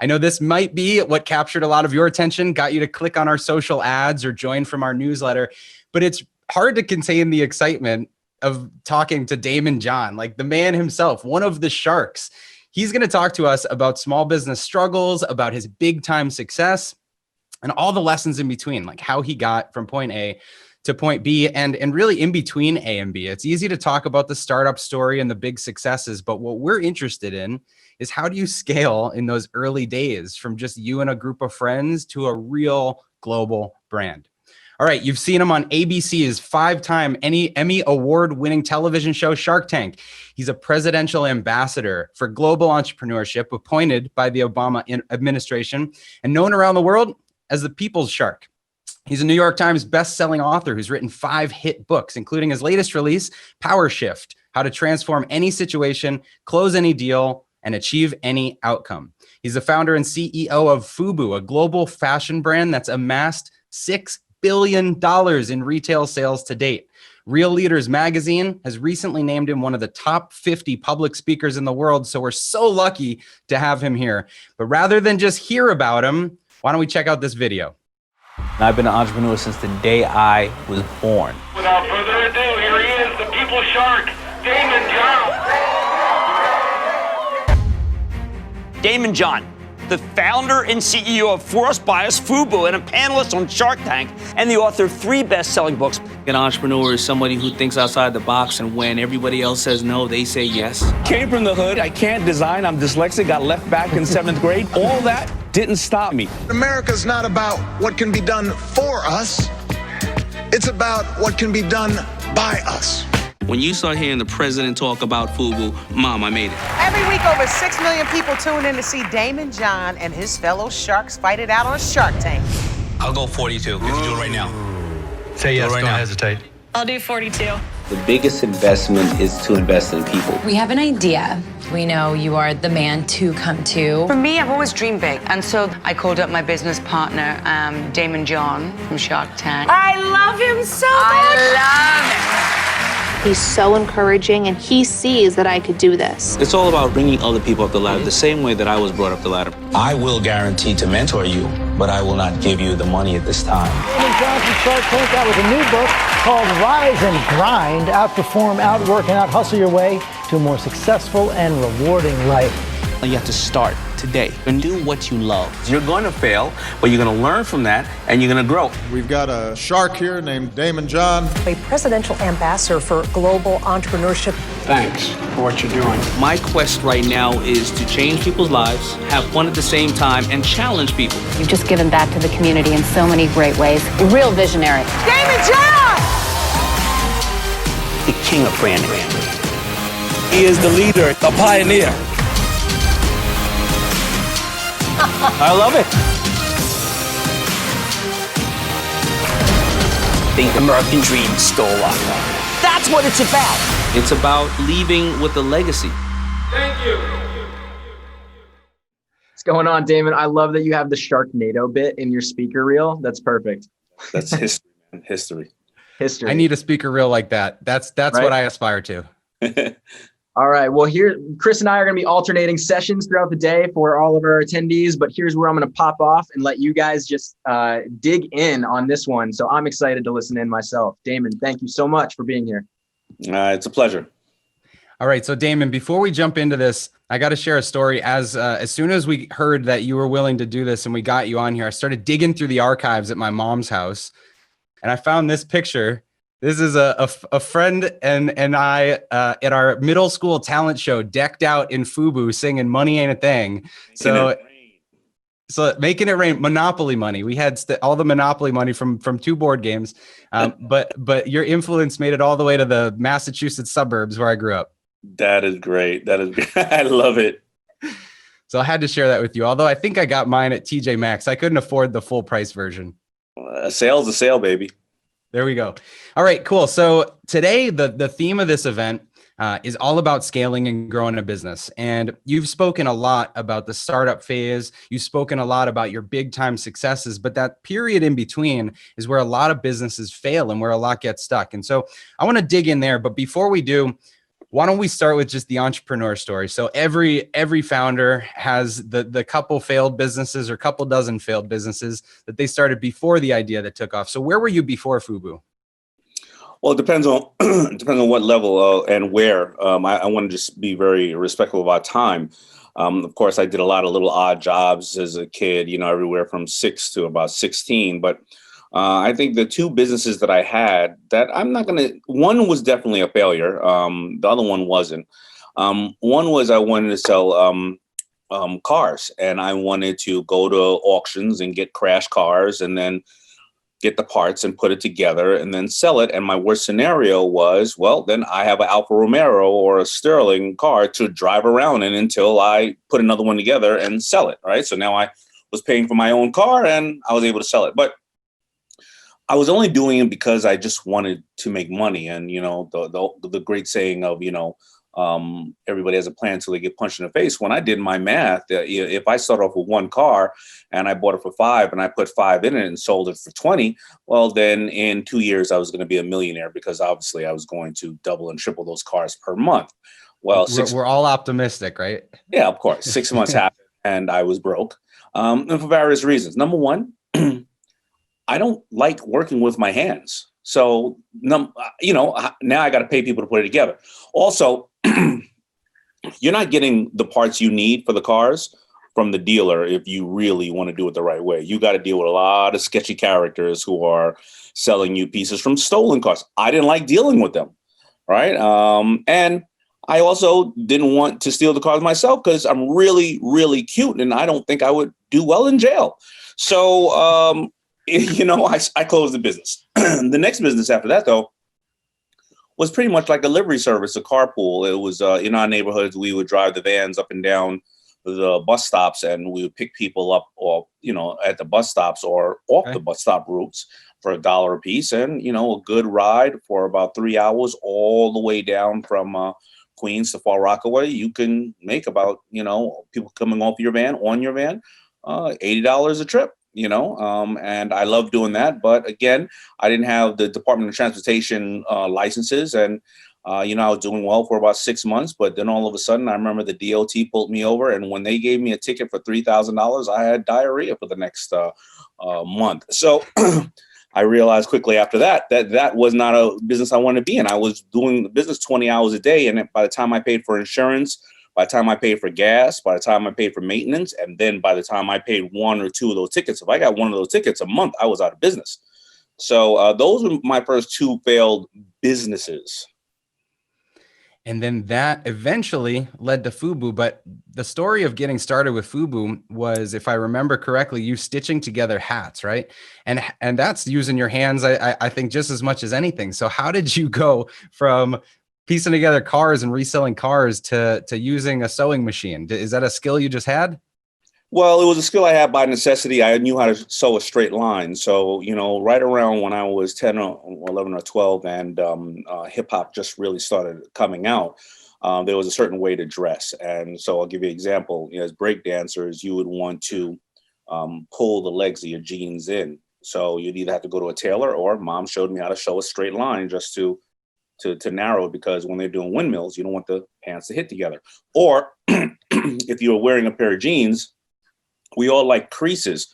I know this might be what captured a lot of your attention, got you to click on our social ads or join from our newsletter, but it's hard to contain the excitement of talking to Daymond John, like the man himself, one of the sharks. He's going to talk to us about small business struggles, about his big time success, and all the lessons in between, like how he got from point A to point B, and really in between A and B. It's easy to talk about the startup story and the big successes, but what we're interested in is how do you scale in those early days from just you and a group of friends to a real global brand. All right, you've seen him on ABC's 5-time Emmy award-winning television show Shark Tank. He's a presidential ambassador for global entrepreneurship appointed by the Obama administration and known around the world as the People's Shark. He's a New York Times best-selling author who's written 5 hit books, including his latest release, Power Shift: How to Transform Any Situation, Close Any Deal, and Achieve Any Outcome. He's the founder and CEO of Fubu, a global fashion brand that's amassed $6 billion in retail sales to date. Real Leaders magazine has recently named him one of the top 50 public speakers in the world, so we're so lucky to have him here. But rather than just hear about him, why don't we check out this video? I've been an entrepreneur since the day I was born. Without further ado, here he is, the People's Shark, Daymond John. Daymond John, the founder and CEO of For Us By Us Fubu, and a panelist on Shark Tank, and the author of 3 best-selling books. An entrepreneur is somebody who thinks outside the box, and when everybody else says no, they say yes. Came from the hood. I can't design. I'm dyslexic. Got left back in 7th grade. All that didn't stop me. America's not about what can be done for us. It's about what can be done by us. When you start hearing the president talk about Fubu, Mom, I made it. Every week, over 6 million people tune in to see Daymond John and his fellow sharks fight it out on Shark Tank. I'll go 42. You can do it right now. Say yes, right don't now. hesitate. I'll do 42. The biggest investment is to invest in people. We have an idea. We know you are the man to come to. For me, I've always dreamed big. And so I called up my business partner, Daymond John from Shark Tank. I love him so much. I love him. He's so encouraging, and he sees that I could do this. It's all about bringing other people up the ladder the same way that I was brought up the ladder. I will guarantee to mentor you, but I will not give you the money at this time. Daymond John from Shark Tank out with a new book called Rise and Grind: Outperform, Outwork, and Out-Hustle Your Way to a more successful and rewarding life. You have to start today and do what you love. You're going to fail, but you're going to learn from that, and you're going to grow. We've got a shark here named Daymond John. A presidential ambassador for global entrepreneurship. Thanks for what you're doing. My quest right now is to change people's lives, have fun at the same time, and challenge people. You've just given back to the community in so many great ways. Real visionary. Daymond John! The king of branding. He is the leader, the pioneer. I love it. The American dream stole up. That's what it's about. It's about leaving with a legacy. Thank you. What's going on, Daymond? I love that you have the Sharknado bit in your speaker reel. That's perfect. That's history, man. History. I need a speaker reel like that. That's right? What I aspire to. All right. Well, here, Chris and I are going to be alternating sessions throughout the day for all of our attendees, but here's where I'm going to pop off and let you guys just dig in on this one. So I'm excited to listen in myself. Daymond, thank you so much for being here. It's a pleasure. All right. So Daymond, before we jump into this, I got to share a story. As soon as we heard that you were willing to do this and we got you on here, I started digging through the archives at my mom's house, and I found this picture. This is a friend and I at our middle school talent show, decked out in Fubu, singing "Money Ain't a Thing." So making it rain, Monopoly money. We had all the Monopoly money from 2 board games, but your influence made it all the way to the Massachusetts suburbs where I grew up. That is great. That is great. I love it. So I had to share that with you. Although I think I got mine at TJ Maxx. I couldn't afford the full price version. A sale's a sale, baby. There we go. All right, cool. So today, the theme of this event is all about scaling and growing a business. And you've spoken a lot about the startup phase. You've spoken a lot about your big time successes, but that period in between is where a lot of businesses fail and where a lot gets stuck. And so I want to dig in there. But before we do, Why don't we start with just the entrepreneur story? So every founder has the couple failed businesses or couple dozen failed businesses that they started before the idea that took off. So where were you before Fubu? Well, it depends on depends on what level and where. I want to just be very respectful of our time. Of course, I did a lot of little odd jobs as a kid, everywhere from 6 to about 16. But I think the two businesses that I had that one was definitely a failure. The other one wasn't. One was I wanted to sell cars, and I wanted to go to auctions and get crash cars and then get the parts and put it together and then sell it. And my worst scenario was, well, then I have an Alfa Romero or a Sterling car to drive around in until I put another one together and sell it, right? So now I was paying for my own car and I was able to sell it. But I was only doing it because I just wanted to make money. And, the great saying of, everybody has a plan until they get punched in the face. When I did my math, if I start off with one car and I bought it for 5 and I put 5 in it and sold it for 20, well, then in 2 years, I was going to be a millionaire because obviously I was going to double and triple those cars per month. Well, we're all optimistic, right? Yeah, of course. 6 months happened and I was broke, and for various reasons. Number one, I don't like working with my hands. So, now I got to pay people to put it together. Also, you're not getting the parts you need for the cars from the dealer if you really want to do it the right way. You got to deal with a lot of sketchy characters who are selling you pieces from stolen cars. I didn't like dealing with them, right? And I also didn't want to steal the cars myself because I'm really, really cute and I don't think I would do well in jail. So, I closed the business. The next business after that, though, was pretty much like a livery service, a carpool. It was in our neighborhoods, we would drive the vans up and down the bus stops and we would pick people up or, at the bus stops or off the bus stop routes for $1 a piece. And, a good ride for about 3 hours all the way down from Queens to Far Rockaway. You can make about, people coming off your van, on your van, $80 a trip. And I love doing that. But again, I didn't have the Department of Transportation licenses. And, I was doing well for about 6 months. But then all of a sudden, I remember the DOT pulled me over. And when they gave me a ticket for $3,000, I had diarrhea for the next month. So I realized quickly after that was not a business I wanted to be in. I was doing the business 20 hours a day. And by the time I paid for insurance, by the time I paid for gas, by the time I paid for maintenance, and then by the time I paid 1 or 2 of those tickets, if I got one of those tickets a month, I was out of business. So those were my first 2 failed businesses. And then that eventually led to Fubu. But the story of getting started with Fubu was, if I remember correctly, you stitching together hats, right? And that's using your hands, I think, just as much as anything. So how did you go from piecing together cars and reselling cars to using a sewing machine? Is that a skill you just had? Well, it was a skill I had by necessity. I knew how to sew a straight line. So, right around when I was 10 or 11 or 12 and hip hop just really started coming out, there was a certain way to dress. And so I'll give you an example. As break dancers, you would want to pull the legs of your jeans in. So you'd either have to go to a tailor or mom showed me how to sew a straight line just to narrow it, because when they're doing windmills, you don't want the pants to hit together. Or if you're wearing a pair of jeans, we all like creases,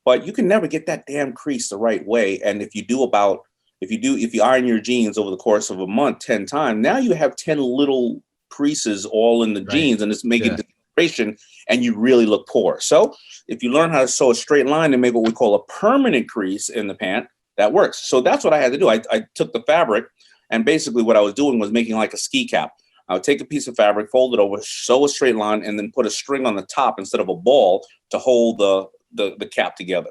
but you can never get that damn crease the right way. And if you iron your jeans over the course of a month 10 times, now you have 10 little creases all in the jeans, and it's making discoloration, and you really look poor. So if you learn how to sew a straight line and make what we call a permanent crease in the pant, that works. So that's what I had to do. I took the fabric, and basically what I was doing was making like a ski cap. I would take a piece of fabric, fold it over, sew a straight line, and then put a string on the top instead of a ball to hold the cap together.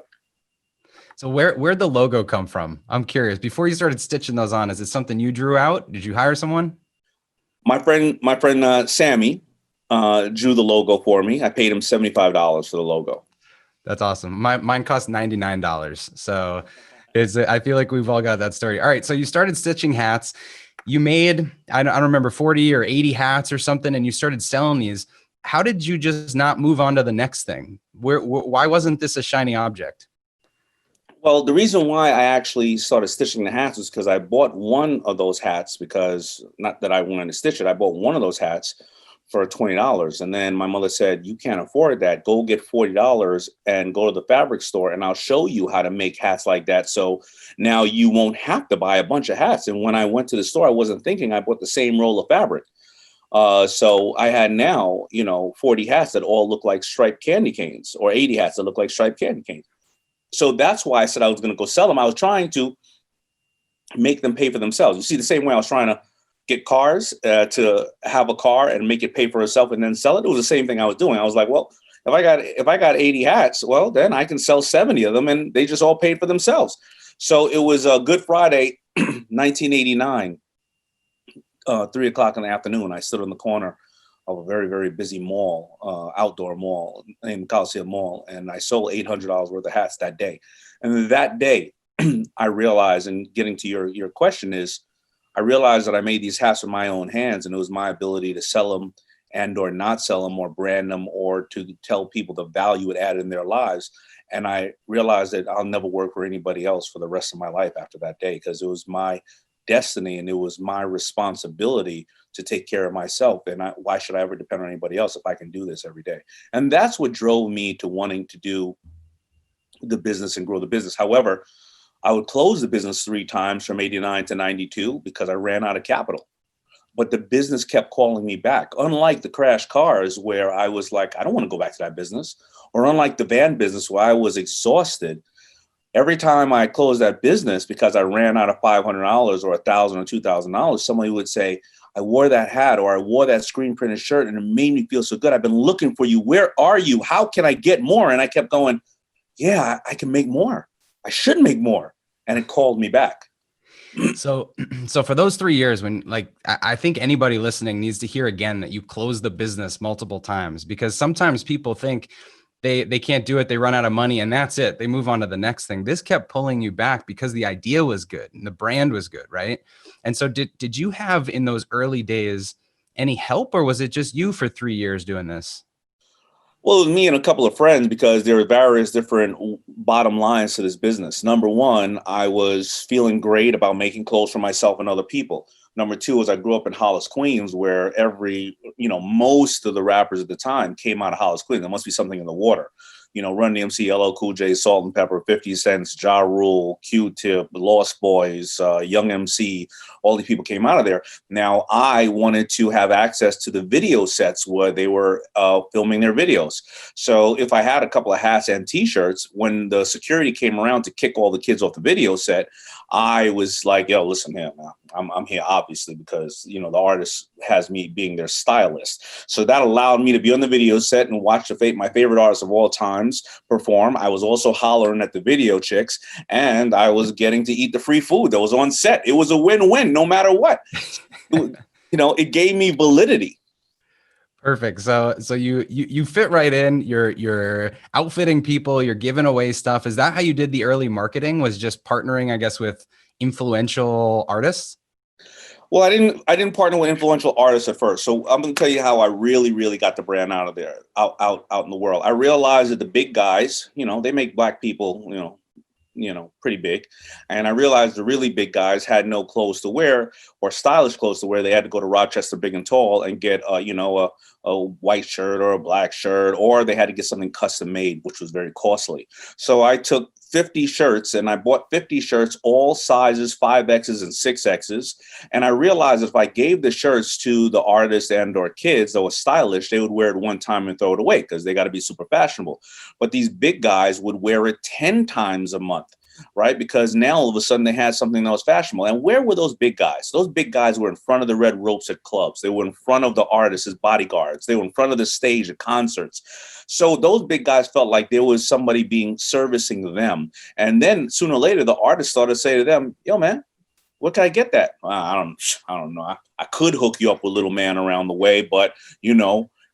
So where'd the logo come from? I'm curious. Before you started stitching those on, is it something you drew out? Did you hire someone? My friend Sammy drew the logo for me. I paid him $75 for the logo. That's awesome. Mine cost $99. So I feel like we've all got that story. All right. So you started stitching hats. You made, I don't remember, 40 or 80 hats or something, and you started selling these. How did you just not move on to the next thing? Why wasn't this a shiny object? Well, the reason why I actually started stitching the hats was because I bought one of those hats, because not that I wanted to stitch it. I bought one of those hats for $20. And then my mother said, you can't afford that. Go get $40 and go to the fabric store and I'll show you how to make hats like that. So now you won't have to buy a bunch of hats. And when I went to the store, I wasn't thinking, I bought the same roll of fabric. So I had now, 40 hats that all look like striped candy canes, or 80 hats that look like striped candy canes. So that's why I said I was going to go sell them. I was trying to make them pay for themselves. You see, the same way I was trying to get cars to have a car and make it pay for itself and then sell it. It was the same thing I was doing. I was like, well, if I got 80 hats, well, then I can sell 70 of them and they just all paid for themselves. So it was Good Friday, 1989, 3:00 in the afternoon. I stood on the corner of a very, very busy mall, outdoor mall named Coliseum Mall. And I sold $800 worth of hats that day. And that day I realized, and getting to your question is, I realized that I made these hats with my own hands, and it was my ability to sell them and or not sell them or brand them or to tell people the value it added in their lives. And I realized that I'll never work for anybody else for the rest of my life after that day, because it was my destiny and it was my responsibility to take care of myself. And why should I ever depend on anybody else if I can do this every day? And that's what drove me to wanting to do the business and grow the business. However, I would close the business 3 times from 89 to 92 because I ran out of capital. But the business kept calling me back, unlike the crash cars where I was like, I don't want to go back to that business, or unlike the van business where I was exhausted. Every time I closed that business because I ran out of $500 or $1,000 or $2,000, somebody would say, I wore that hat or I wore that screen printed shirt and it made me feel so good. I've been looking for you. Where are you? How can I get more? And I kept going, yeah, I can make more. I should make more. And it called me back. So for those 3 years, when I think anybody listening needs to hear again that you closed the business multiple times, because sometimes people think they can't do it. They run out of money and that's it. They move on to the next thing. This kept pulling you back because the idea was good and the brand was good. Right. And so did you have in those early days any help, or was it just you for 3 years doing this? Well, it was me and a couple of friends, because there were various different bottom lines to this business. Number one, I was feeling great about making clothes for myself and other people. Number two is I grew up in Hollis, Queens, where most of the rappers at the time came out of Hollis, Queens. There must be something in the water. Run DMC, LL Cool J, Salt and Pepper, 50 Cent, Ja Rule, Q-Tip, Lost Boys, Young MC, all these people came out of there. Now, I wanted to have access to the video sets where they were filming their videos. So if I had a couple of hats and T-shirts, when the security came around to kick all the kids off the video set, I was like, yo, listen here, man. I'm here, obviously, because, the artist has me being their stylist. So that allowed me to be on the video set and watch my favorite artists of all times perform. I was also hollering at the video chicks, and I was getting to eat the free food that was on set. It was a win-win no matter what. It gave me validity. Perfect. So you fit right in. You're outfitting people, you're giving away stuff. Is that how you did the early marketing? Was just partnering, I guess, with influential artists? Well, I didn't partner with influential artists at first. So I'm going to tell you how I really, really got the brand out of there, out in the world. I realized that the big guys, they make black people, pretty big. And I realized the really big guys had no clothes to wear or stylish clothes to wear. They had to go to Rochester Big and Tall and get, a white shirt or a black shirt, or they had to get something custom made, which was very costly. So I took 50 shirts and I bought 50 shirts, all sizes, 5Xs and 6Xs. And I realized if I gave the shirts to the artists and or kids that were stylish, they would wear it one time and throw it away because they got to be super fashionable. But these big guys would wear it 10 times a month, right? Because now all of a sudden they had something that was fashionable. And where were those big guys? Those big guys were in front of the red ropes at clubs. They were in front of the artists as bodyguards. They were in front of the stage at concerts. So those big guys felt like there was somebody servicing them. And then sooner or later, the artists started to say to them, yo, man, where can I get that? I don't know. I could hook you up with little man around the way, but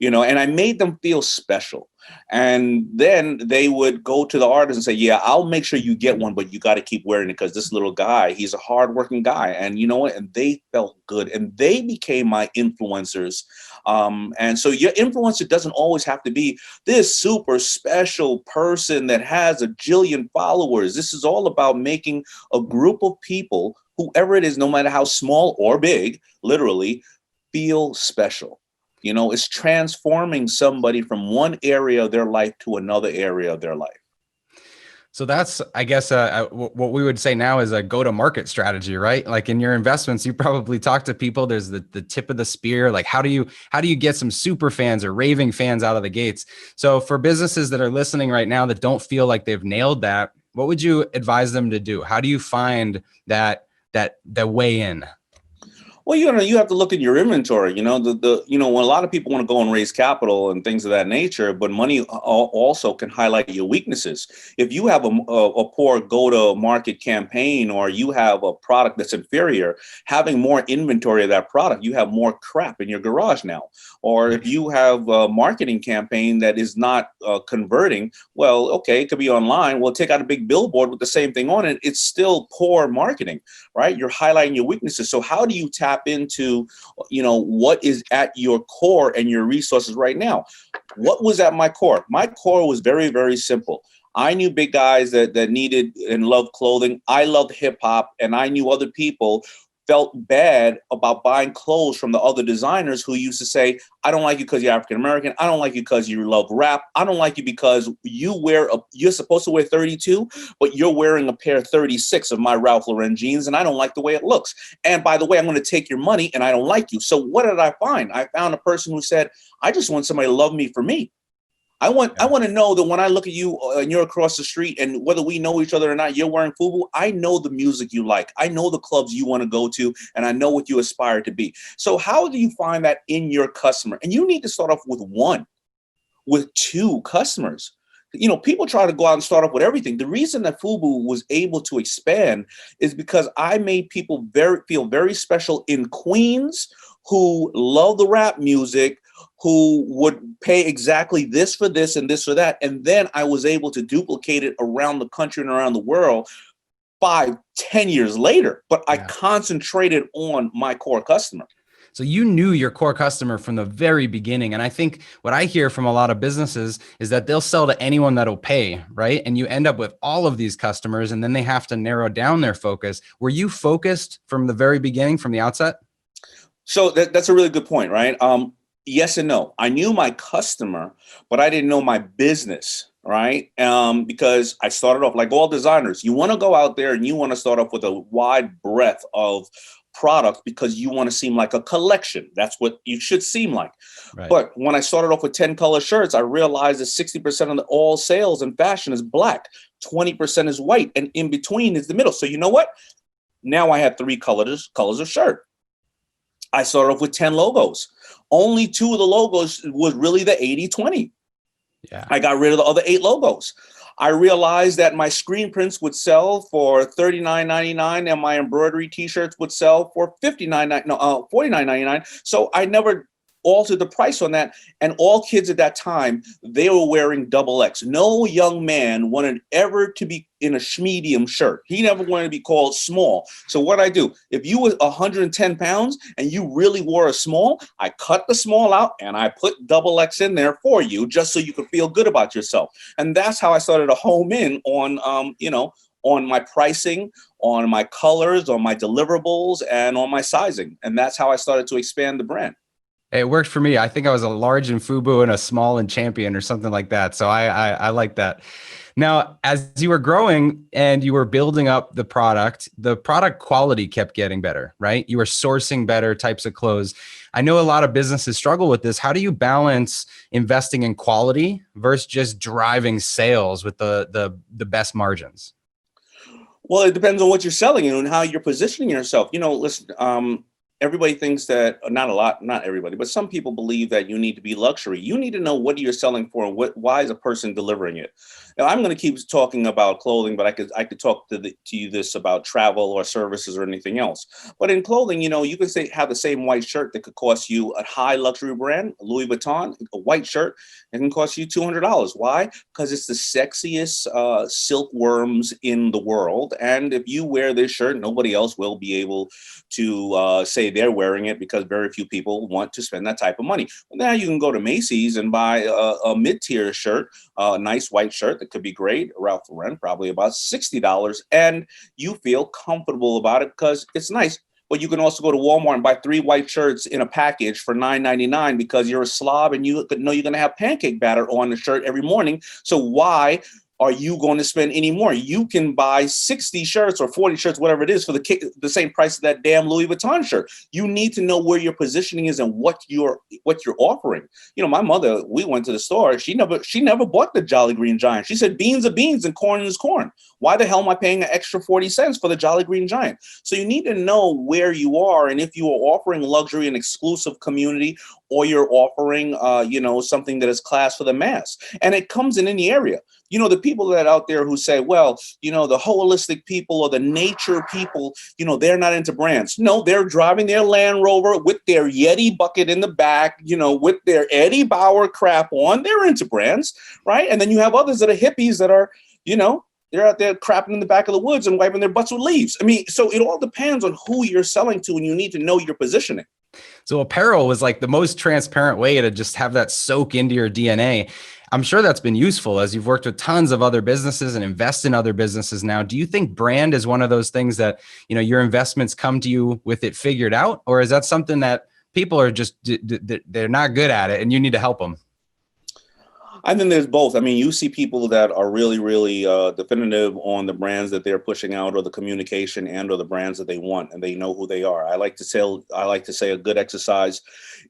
and I made them feel special. And then they would go to the artist and say, yeah, I'll make sure you get one, but you got to keep wearing it because this little guy, he's a hardworking guy. And you know what? And they felt good and they became my influencers. And so your influencer doesn't always have to be this super special person that has a jillion followers. This is all about making a group of people, whoever it is, no matter how small or big, literally, feel special. It's transforming somebody from one area of their life to another area of their life. So that's, I guess, what we would say now is a go-to-market strategy, right? Like in your investments, you probably talk to people. There's the tip of the spear. Like how do you get some super fans or raving fans out of the gates? So for businesses that are listening right now that don't feel like they've nailed that, what would you advise them to do? How do you find that way in? Well, you have to look at your inventory. When a lot of people want to go and raise capital and things of that nature, but money also can highlight your weaknesses. If you have a poor go-to-market campaign, or you have a product that's inferior, having more inventory of that product, you have more crap in your garage now. Or if you have a marketing campaign that is not converting, well, okay, it could be online. Well, take out a big billboard with the same thing on it. It's still poor marketing, right? You're highlighting your weaknesses. So how do you tap into, what is at your core and your resources right now? What was at my core? My core was very, very simple. I knew big guys that needed and loved clothing. I loved hip hop, and I knew other people felt bad about buying clothes from the other designers who used to say, I don't like you because you're African American. I don't like you because you love rap. I don't like you because you're supposed to wear 32, but you're wearing a pair of 36 of my Ralph Lauren jeans, and I don't like the way it looks. And by the way, I'm going to take your money, and I don't like you. So what did I find? I found a person who said, I just want somebody to love me for me. I want to know that when I look at you and you're across the street, and whether we know each other or not, you're wearing Fubu, I know the music you like. I know the clubs you want to go to, and I know what you aspire to be. So how do you find that in your customer? And you need to start off with 2 customers. People try to go out and start off with everything. The reason that Fubu was able to expand is because I made people feel very special in Queens who love the rap music, who would pay exactly this for this and this for that. And then I was able to duplicate it around the country and around the world 5-10 years later. But I concentrated on my core customer. So you knew your core customer from the very beginning. And I think what I hear from a lot of businesses is that they'll sell to anyone that'll pay, right? And you end up with all of these customers, and then they have to narrow down their focus. Were you focused from the very beginning, from the outset? So that's a really good point, right? Yes and no. I knew my customer, but I didn't know my business, right? Because I started off like all designers. You want to go out there and you want to start off with a wide breadth of product because you want to seem like a collection. That's what you should seem like. Right. But when I started off with 10 color shirts, I realized that 60% of all sales in fashion is black, 20% is white, and in between is the middle. So you know what? Now I have 3 colors of shirt. I started off with 10 logos. Only 2 of the logos was really the 80-20. Yeah. I got rid of the other 8 logos. I realized that my screen prints would sell for $39.99 and my embroidery t-shirts would sell for $49.99. So I never altered the price on that. And all kids at that time, they were wearing XXX. No young man wanted ever to be in a medium shirt. He never wanted to be called small. So what I do, if you were 110 pounds and you really wore a small, I cut the small out and I put XXX in there for you just so you could feel good about yourself. And that's how I started to home in on, on my pricing, on my colors, on my deliverables, and on my sizing. And that's how I started to expand the brand. It worked for me. I think I was a large in Fubu and a small in Champion or something like that. So I like that. Now, as you were growing and you were building up the product quality kept getting better, right? You were sourcing better types of clothes. I know a lot of businesses struggle with this. How do you balance investing in quality versus just driving sales with the best margins? Well, it depends on what you're selling and how you're positioning yourself. Listen, everybody thinks that, not everybody, but some people believe that you need to be luxury. You need to know what you're selling for and why is a person delivering it. Now, I'm going to keep talking about clothing, but I could talk to you this about travel or services or anything else. But in clothing, you can have the same white shirt that could cost you a high luxury brand, Louis Vuitton, a white shirt, it can cost you $200. Why? Because it's the sexiest silkworms in the world. And if you wear this shirt, nobody else will be able to say they're wearing it, because very few people want to spend that type of money. Well, now you can go to Macy's and buy a mid-tier shirt, a nice white shirt that could be great, Ralph Lauren, probably about $60, and you feel comfortable about it because it's nice. But you can also go to Walmart and buy 3 white shirts in a package for $9.99 because you're a slob and you know you're going to have pancake batter on the shirt every morning. So why are you going to spend any more? You can buy 60 shirts or 40 shirts, whatever it is, for the same price of that damn Louis Vuitton shirt. You need to know where your positioning is and what you're offering. My mother, we went to the store. She never bought the Jolly Green Giant. She said beans are beans and corn is corn. Why the hell am I paying an extra 40 cents for the Jolly Green Giant? So you need to know where you are, and if you are offering luxury and exclusive community, or you're offering something that is class for the mass. And it comes in any area. The people that out there who say, well, the holistic people or the nature people, they're not into brands. No, they're driving their Land Rover with their Yeti bucket in the back, with their Eddie Bauer crap on. They're into brands, right? And then you have others that are hippies that are, they're out there crapping in the back of the woods and wiping their butts with leaves. So it all depends on who you're selling to, and you need to know your positioning. So apparel was like the most transparent way to just have that soak into your DNA. I'm sure that's been useful as you've worked with tons of other businesses and invest in other businesses now. Do you think brand is one of those things that, your investments come to you with it figured out? Or is that something that people are just, they're not good at it and you need to help them? I think there's both. You see people that are really, really definitive on the brands that they're pushing out, or the communication and or the brands that they want, and they know who they are. I like to say a good exercise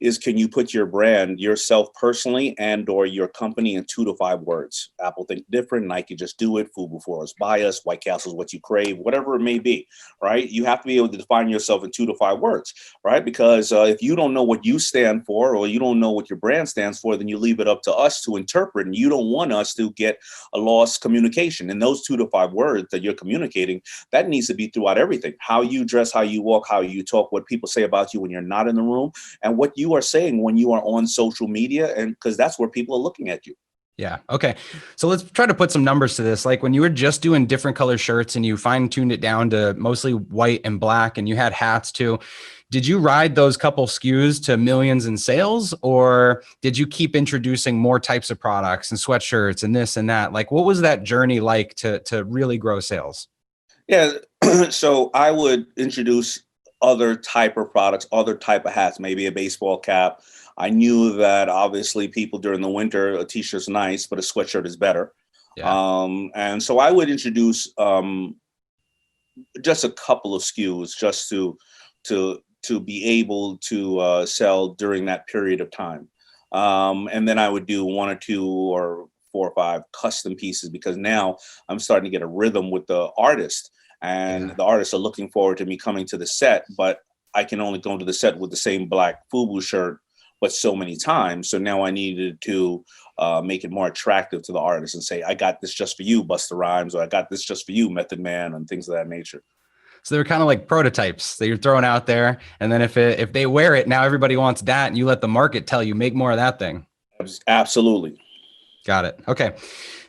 is, can you put your brand, yourself personally, and or your company in 2 to 5 words? Apple think different, Nike just do it, Fubu for us, buy us, White Castle is what you crave, whatever it may be, right? You have to be able to define yourself in 2 to 5 words, right? Because if you don't know what you stand for, or you don't know what your brand stands for, then you leave it up to us to interpret, and you don't want us to get a lost communication. And those 2 to 5 words that you're communicating, that needs to be throughout everything. How you dress, how you walk, how you talk, what people say about you when you're not in the room, and what you are saying when you are on social media, and because that's where people are looking at you. Yeah. Okay. So let's try to put some numbers to this. Like when you were just doing different color shirts and you fine tuned it down to mostly white and black, and you had hats too, did you ride those couple SKUs to millions in sales, or did you keep introducing more types of products and sweatshirts and this and that? Like, what was that journey like to really grow sales? Yeah. So I would introduce other type of products, other type of hats, maybe a baseball cap. I knew that obviously people during the winter, a t-shirt's nice, but a sweatshirt is better. Yeah. And so I would introduce just a couple of SKUs just to be able to sell during that period of time. And then I would do 1 or 2 or 4 or 5 custom pieces, because now I'm starting to get a rhythm with the artist, and the artists are looking forward to me coming to the set, but I can only go to the set with the same black Fubu shirt, but so many times. So now I needed to make it more attractive to the artist and say, I got this just for you, Busta Rhymes, or I got this just for you, Method Man, and things of that nature. So they're kind of like prototypes that you're throwing out there. And then if they wear it, now everybody wants that, and you let the market tell you, make more of that thing. Absolutely. Got it. Okay.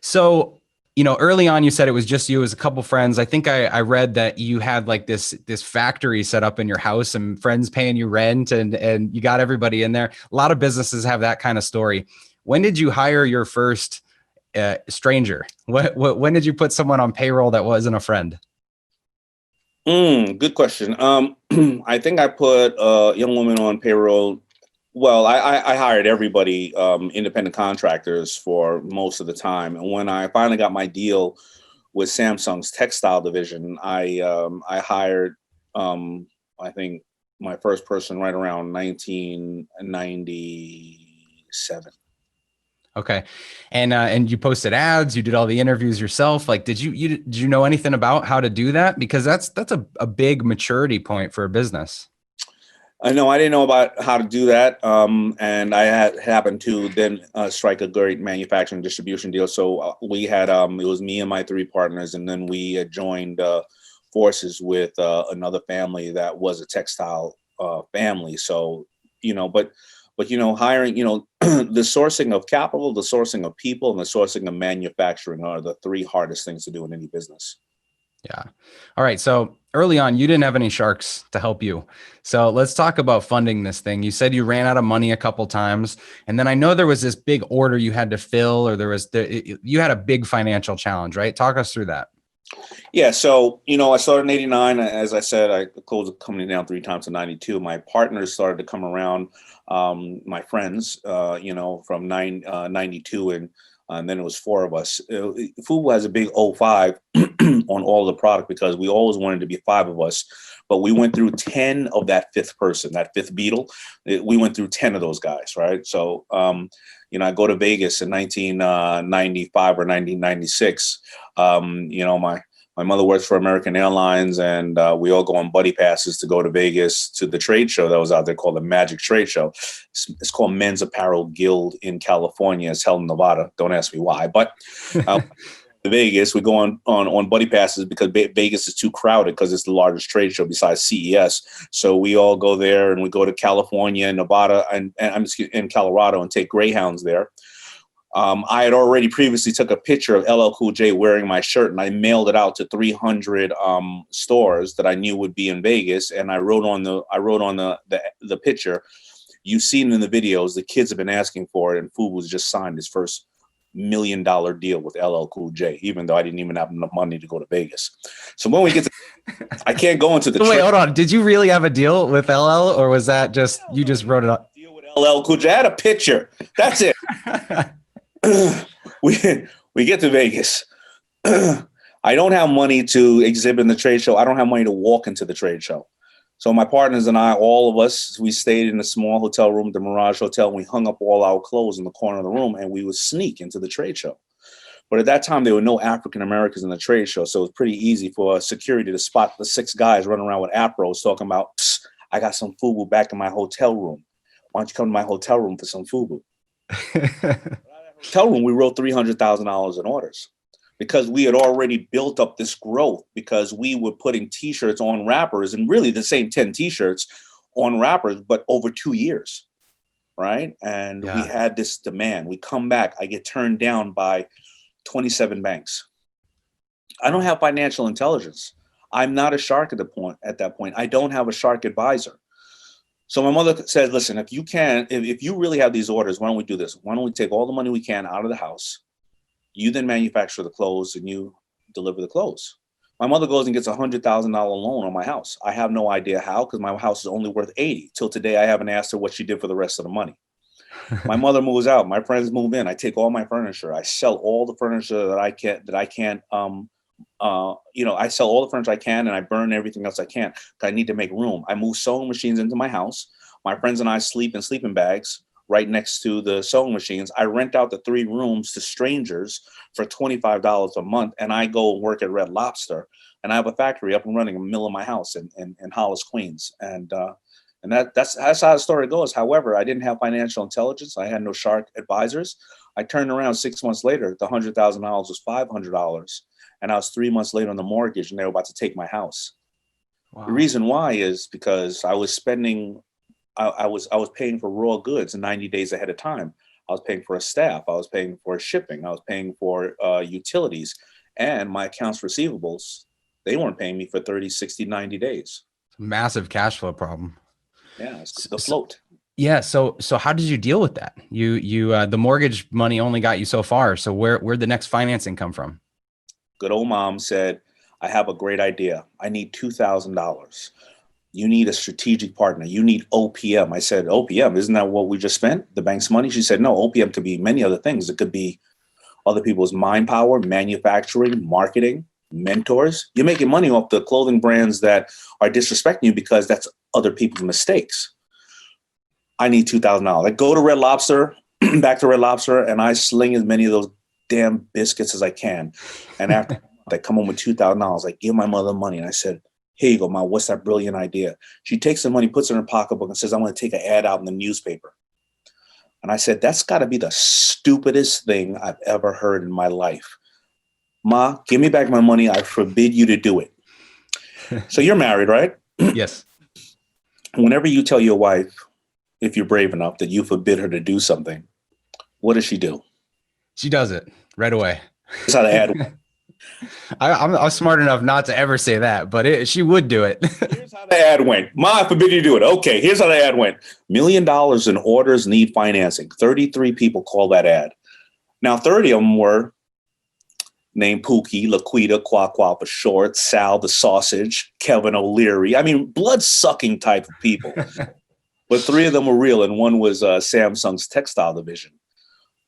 So, early on, you said it was just you, as a couple friends. I think I read that you had like this factory set up in your house and friends paying you rent, and you got everybody in there. A lot of businesses have that kind of story. When did you hire your first stranger? When did you put someone on payroll that wasn't a friend? Good question. I think I put a young woman on payroll. Well, I hired everybody, independent contractors for most of the time. And when I finally got my deal with Samsung's textile division, I hired, I think, my first person right around 1997. Okay. And you posted ads, you did all the interviews yourself. Like, did you know anything about how to do that? Because that's a big maturity point for a business. I know I didn't know about how to do that, and I had happened to then strike a great manufacturing distribution deal. So we had it was me and my 3 partners, and then we joined forces with another family that was a textile family. So but hiring, the sourcing of capital, the sourcing of people, and the sourcing of manufacturing are the 3 hardest things to do in any business. Yeah. All right. So early on, you didn't have any sharks to help you. So let's talk about funding this thing. You said you ran out of money a couple times, and then I know there was this big order you had to fill, or you had a big financial challenge, right? Talk us through that. Yeah. So, I started in 89. As I said, I closed the company down 3 times in 92. My partners started to come around, my friends, from 92 and then it was 4 of us. Fubu has a big 05 on all the product because we always wanted to be 5 of us, but we went through 10 of that 5th person, that 5th beetle. We went through 10 of those guys, right? So, I go to Vegas in 1995 or 1996. My mother works for American Airlines, and we all go on buddy passes to go to Vegas to the trade show that was out there called the Magic Trade Show. It's called Men's Apparel Guild in California. It's held in Nevada. Don't ask me why, but Vegas, we go on buddy passes because Vegas is too crowded because it's the largest trade show besides CES. So we all go there, and we go to California, Nevada, and in Colorado, and take Greyhounds there. I had already previously took a picture of LL Cool J wearing my shirt, and I mailed it out to 300 stores that I knew would be in Vegas. And I wrote on the picture, you've seen in the videos, the kids have been asking for it, and Fubu's just signed his first $1 million deal with LL Cool J, even though I didn't even have enough money to go to Vegas. So when we get to, I can't go into the. Wait, hold on. Did you really have a deal with LL, or was that just you just wrote it up? Deal with LL Cool J. I had a picture. That's it. We get to Vegas. I don't have money to exhibit in the trade show. I don't have money to walk into the trade show. So my partners and I, all of us, we stayed in a small hotel room, the Mirage Hotel, and we hung up all our clothes in the corner of the room, and we would sneak into the trade show. But at that time, there were no African Americans in the trade show, so it was pretty easy for security to spot the 6 guys running around with afros talking about, I got some Fubu back in my hotel room. Why don't you come to my hotel room for some Fubu? Hotel room, we wrote $300,000 in orders because we had already built up this growth because we were putting T-shirts on wrappers, and really the same 10 T-shirts on wrappers, but over 2 years, right? And we had this demand. We come back, I get turned down by 27 banks. I don't have financial intelligence. I'm not a shark at that point. I don't have a shark advisor. So my mother said, listen, if you really have these orders, why don't we do this? Why don't we take all the money we can out of the house? You then manufacture the clothes and you deliver the clothes. My mother goes and gets a $100,000 loan on my house. I have no idea how, because my house is only worth 80. Till today, I haven't asked her what she did for the rest of the money. My mother moves out. My friends move in. I take all my furniture. I sell all the furniture that I can't. I sell all the furniture I can, and I burn everything else I can because I need to make room. I move sewing machines into my house. My friends and I sleep in sleeping bags right next to the sewing machines. I rent out the 3 rooms to strangers for $25 a month, and I go work at Red Lobster. And I have a factory up and running in the middle of my house in Hollis, Queens. And that's how the story goes. However, I didn't have financial intelligence. I had no shark advisors. I turned around 6 months later. The $100,000 was $500. And I was 3 months later on the mortgage, and they were about to take my house. Wow. The reason why is because I was spending, I was paying for raw goods 90 days ahead of time. I was paying for a staff. I was paying for shipping. I was paying for utilities, and my accounts receivables, they weren't paying me for 30, 60, 90 days. Massive cash flow problem. Yeah, it's the float. Yeah. So how did you deal with that? The mortgage money only got you so far. So where'd the next financing come from? Good old mom said, I have a great idea. I need $2,000. You need a strategic partner. You need OPM. I said, OPM, isn't that what we just spent? The bank's money? She said, no, OPM could be many other things. It could be other people's mind power, manufacturing, marketing, mentors. You're making money off the clothing brands that are disrespecting you because that's other people's mistakes. I need $2,000. I go to Red Lobster, back to Red Lobster, and I sling as many of those damn biscuits as I can. And after I come home with $2,000, I give my mother money. And I said, Here you go, Ma. What's that brilliant idea? She takes the money, puts it in her pocketbook, and says, I'm going to take an ad out in the newspaper. And I said, that's got to be the stupidest thing I've ever heard in my life. Ma, give me back my money. I forbid you to do it. So you're married, right? Yes. Whenever you tell your wife, if you're brave enough, that you forbid her to do something, what does she do? She does it right away. That's how the ad went. I'm smart enough not to ever say that, but she would do it. Here's how the ad went. Ma, I forbid you to do it. Okay, here's how the ad went. $1 million in orders need financing. 33 people called that ad. Now, 30 of them were named Pookie, Laquita, Quaqua for short, Sal the sausage, Kevin O'Leary. I mean, blood-sucking type of people. But 3 of them were real, and one was Samsung's textile division.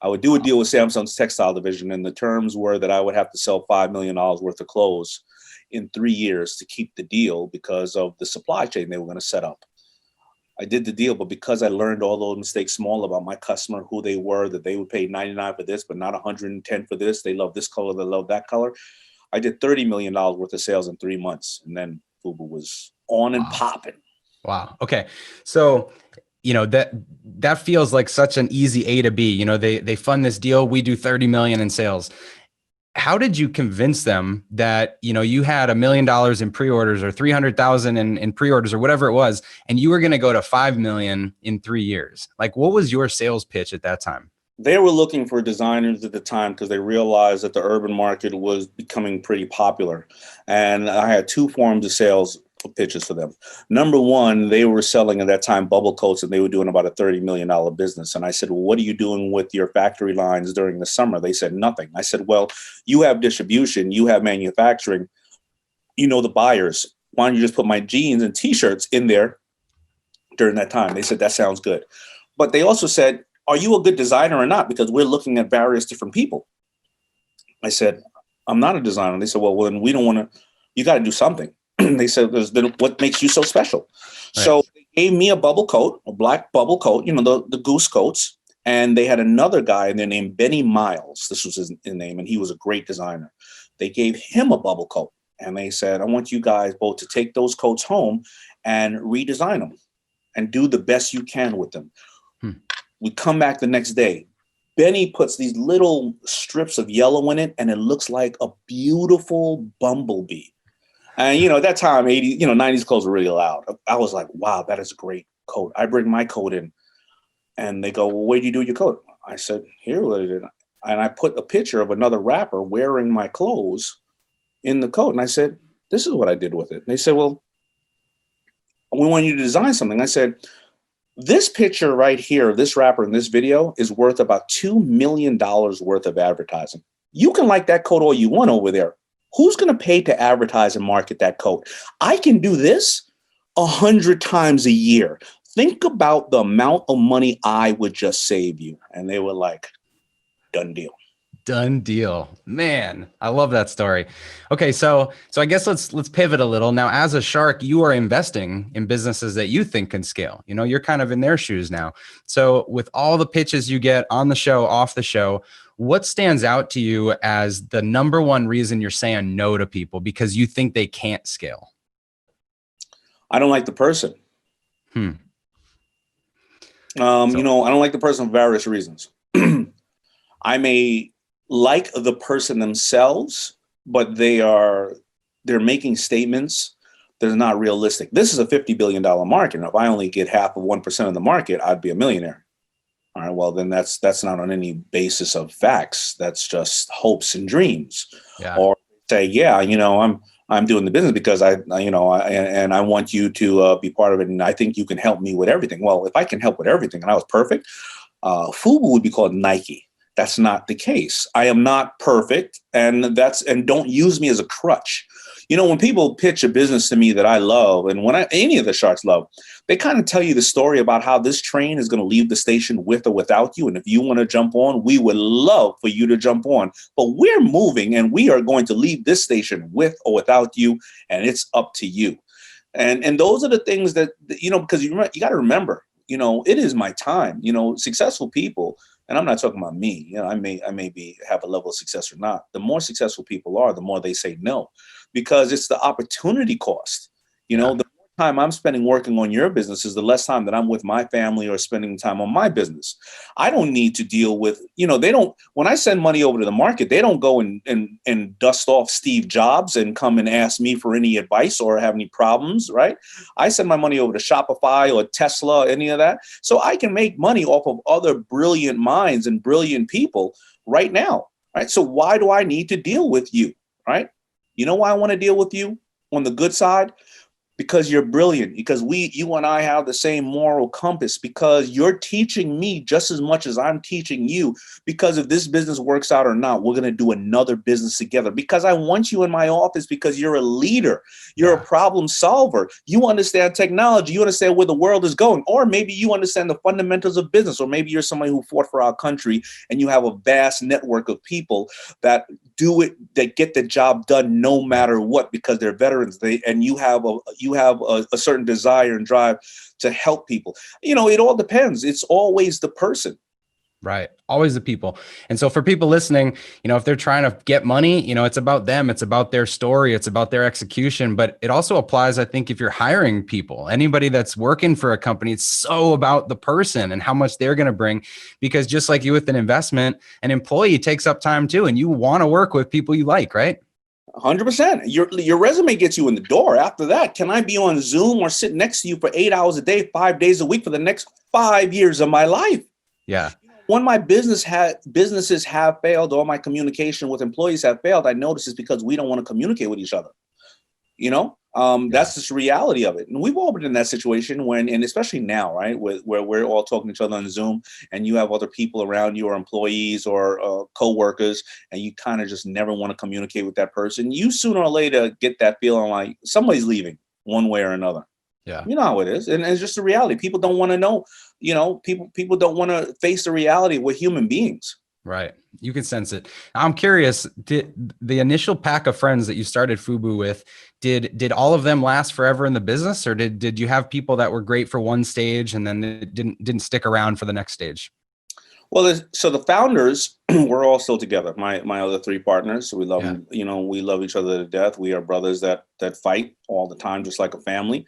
I would do a deal with Samsung's textile division, and the terms were that I would have to sell $5 million worth of clothes in 3 years to keep the deal because of the supply chain they were going to set up. I did the deal, but because I learned all those mistakes small about my customer, who they were, that they would pay 99 for this, but not 110 for this. They love this color, they love that color. I did $30 million worth of sales in 3 months, and then Fubu was on and popping. Wow. Okay. So, that feels like such an easy A to B. They fund this deal. We do 30 million in sales. How did you convince them that, you had $1 million in pre-orders or 300,000 in pre-orders or whatever it was, and you were going to go to 5 million in 3 years? Like, what was your sales pitch at that time? They were looking for designers at the time because they realized that the urban market was becoming pretty popular. And I had 2 forms of sales pitches for them. Number one, they were selling at that time bubble coats, and they were doing about a $30 million business. And I said, well, what are you doing with your factory lines during the summer? They said, nothing. I said, well, you have distribution, you have manufacturing, you know the buyers. Why don't you just put my jeans and t-shirts in there during that time? They said, that sounds good. But they also said, are you a good designer or not? Because we're looking at various different people. I said, I'm not a designer. They said, well, then we don't want to, you got to do something. They said, what makes you so special? Right. So they gave me a bubble coat, a black bubble coat, the goose coats. And they had another guy in there named Benny Miles. This was his name, and he was a great designer. They gave him a bubble coat. And they said, I want you guys both to take those coats home and redesign them and do the best you can with them. We come back the next day. Benny puts these little strips of yellow in it, and it looks like a beautiful bumblebee. And, at that time, 90s clothes were really loud. I was like, wow, that is a great coat. I bring my coat in, and they go, well, where do you do your coat? I said, here. And I put a picture of another rapper wearing my clothes in the coat. And I said, this is what I did with it. And they said, well, we want you to design something. I said, this picture right here, this rapper in this video is worth about $2 million worth of advertising. You can like that coat all you want over there. Who's going to pay to advertise and market that coat? I can do this 100 times a year. Think about the amount of money I would just save you. And they were like, done deal. Done deal. Man, I love that story. Okay, so I guess let's pivot a little. Now, as a shark, you are investing in businesses that you think can scale. You're kind of in their shoes now. So with all the pitches you get on the show, off the show, what stands out to you as the number one reason you're saying no to people because you think they can't scale? I don't like the person. I don't like the person for various reasons. I may like the person themselves, but they're making statements that are not realistic. This is a $50 billion market. And if I only get half of 1% of the market, I'd be a millionaire. All right, well, then that's not on any basis of facts. That's just hopes and dreams. Yeah. Or say, yeah, I'm doing the business because I want you to be part of it. And I think you can help me with everything. Well, if I can help with everything and I was perfect, Fubu would be called Nike. That's not the case. I am not perfect. And don't use me as a crutch. When people pitch a business to me that I love, and any of the sharks love, they kind of tell you the story about how this train is going to leave the station with or without you. And if you want to jump on, we would love for you to jump on. But we're moving and we are going to leave this station with or without you. And it's up to you. And those are the things that, because you got to remember, it is my time. Successful people, and I'm not talking about me, I may have a level of success or not. The more successful people are, the more they say no. Because it's the opportunity cost. You know, the more time I'm spending working on your business is the less time that I'm with my family or spending time on my business. I don't need to deal with, you know, they don't, when I send money over to the market, they don't go and dust off Steve Jobs and come and ask me for any advice or have any problems, right? I send my money over to Shopify or Tesla, any of that. So I can make money off of other brilliant minds and brilliant people right now, right? So why do I need to deal with you, right? You know why I want to deal with you on the good side? Because you're brilliant, because you and I have the same moral compass, because you're teaching me just as much as I'm teaching you, because if this business works out or not, we're going to do another business together, because I want you in my office, because you're a leader, you're a problem solver, you understand technology, you understand where the world is going, or maybe you understand the fundamentals of business, or maybe you're somebody who fought for our country and you have a vast network of people that do it, that get the job done no matter what, because they're veterans, and you have a certain desire and drive to help people. You know, it all depends. It's always the person. Right. Always the people. And so for people listening, you know, if they're trying to get money, you know, it's about them, it's about their story, it's about their execution, but it also applies, I think, if you're hiring people, anybody that's working for a company, it's so about the person and how much they're going to bring, because just like you with an investment, an employee takes up time too, and you want to work with people you like, right? 100%. Your resume gets you in the door. After that, can I be on Zoom or sit next to you for 8 hours a day, 5 days a week for the next 5 years of my life? Yeah. When my businesses have failed, or my communication with employees have failed, I notice it's because we don't want to communicate with each other. You know, that's just the reality of it. And we've all been in that situation and especially now, right, where we're all talking to each other on Zoom, and you have other people around you, or employees or coworkers, and you kind of just never want to communicate with that person. You sooner or later get that feeling like somebody's leaving one way or another. Yeah. You know how it is. And it's just the reality. People don't want to know, you know, people don't want to face the reality. We're human beings. Right. You can sense it. I'm curious, did the initial pack of friends that you started Fubu with, did all of them last forever in the business, or did you have people that were great for one stage and then it didn't stick around for the next stage? Well, so the founders we're all still together. My other three partners, we love them, you know, we love each other to death. We are brothers that fight all the time, just like a family.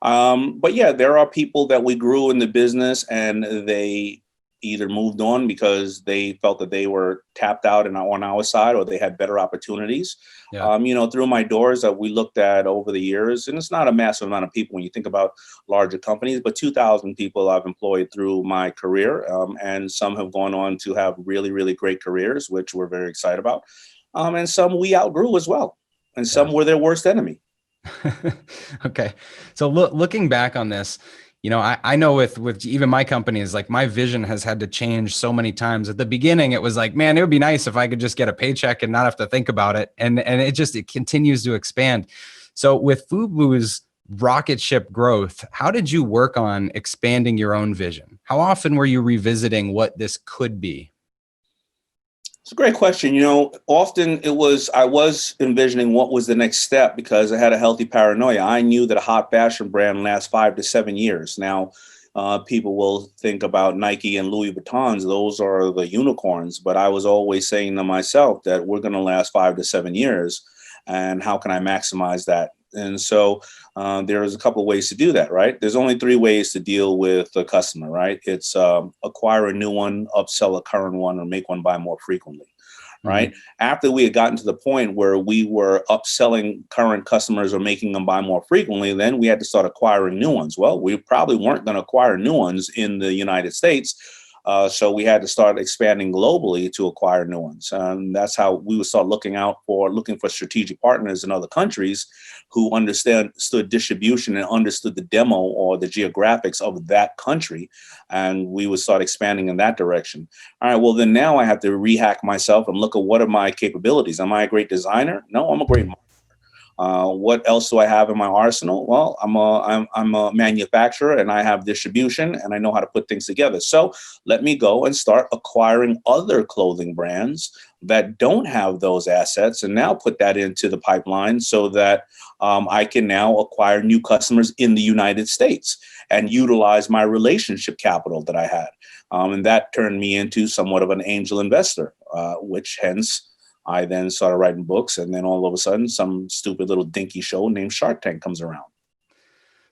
But yeah, there are people that we grew in the business and they either moved on because they felt that they were tapped out on our side, or they had better opportunities. Yeah. You know, through my doors that we looked at over the years, and it's not a massive amount of people when you think about larger companies, but 2,000 people I've employed through my career. And some have gone on to have really, really great careers, which we're very excited about. And some we outgrew as well. And some were their worst enemy. Okay. So looking back on this, you know, I know with even my companies, like my vision has had to change so many times. At the beginning, it was like, man, it would be nice if I could just get a paycheck and not have to think about it. And it continues to expand. So with Fubu's rocket ship growth, how did you work on expanding your own vision? How often were you revisiting what this could be? It's a great question. You know, often I was envisioning what was the next step, because I had a healthy paranoia. I knew that a hot fashion brand lasts 5 to 7 years. Now, people will think about Nike and Louis Vuittons. Those are the unicorns. But I was always saying to myself that we're going to last 5 to 7 years. And how can I maximize that? And so there's a couple of ways to do that, right? There's only 3 ways to deal with a customer, right? It's acquire a new one, upsell a current one, or make one buy more frequently, right? Mm-hmm. After we had gotten to the point where we were upselling current customers or making them buy more frequently, then we had to start acquiring new ones. Well, we probably weren't going to acquire new ones in the United States. So we had to start expanding globally to acquire new ones. That's how we would start looking for strategic partners in other countries who understood distribution and understood the demo or the geographics of that country. And we would start expanding in that direction. All right, well, then now I have to rehack myself and look at what are my capabilities. Am I a great designer? No, I'm a great marketer. What else do I have in my arsenal? Well, I'm a manufacturer, and I have distribution, and I know how to put things together. So let me go and start acquiring other clothing brands that don't have those assets, and now put that into the pipeline so that I can now acquire new customers in the United States and utilize my relationship capital that I had. And that turned me into somewhat of an angel investor, which hence I then started writing books, and then all of a sudden some stupid little dinky show named Shark Tank comes around.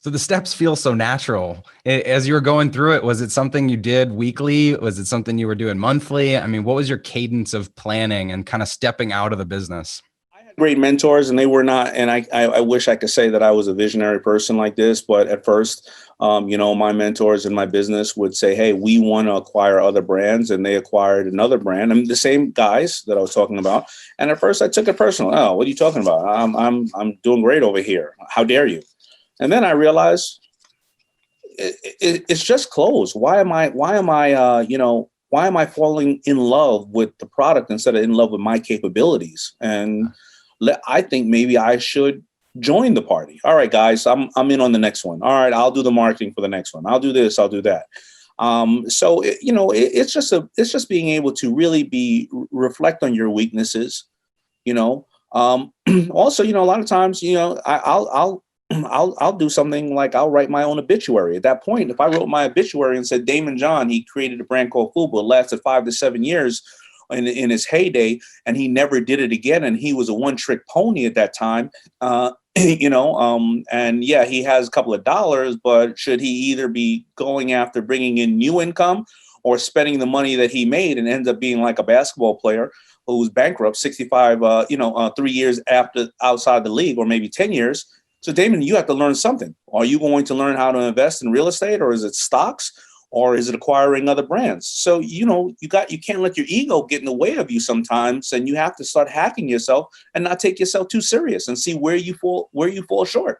So the steps feel so natural. As you were going through it, was it something you did weekly? Was it something you were doing monthly? I mean, what was your cadence of planning and kind of stepping out of the business? Great mentors, and they were not, and I wish I could say that I was a visionary person like this, but at first, my mentors in my business would say, hey, we want to acquire other brands, and they acquired another brand. I mean, the same guys that I was talking about. And at first I took it personal. Oh, what are you talking about? I'm doing great over here. How dare you? And then I realized it's just clothes. Why am I falling in love with the product instead of in love with my capabilities? And I think maybe I should join the party. All right, guys, I'm in on the next one. All right, I'll do the marketing for the next one. I'll do this. I'll do that. It's just being able to really reflect on your weaknesses. Also, a lot of times, I'll do something like I'll write my own obituary. At that point, if I wrote my obituary and said Daymond John, he created a brand called Fubu, it lasted 5 to 7 years in his heyday, and he never did it again. And he was a one-trick pony at that time, and yeah, he has a couple of dollars, but should he either be going after bringing in new income or spending the money that he made and ends up being like a basketball player who's bankrupt 65, 3 years after outside the league, or maybe 10 years. So Daymond, you have to learn something. Are you going to learn how to invest in real estate, or is it stocks, or is it acquiring other brands? So, you can't let your ego get in the way of you sometimes, and you have to start hacking yourself and not take yourself too serious and see where you fall short.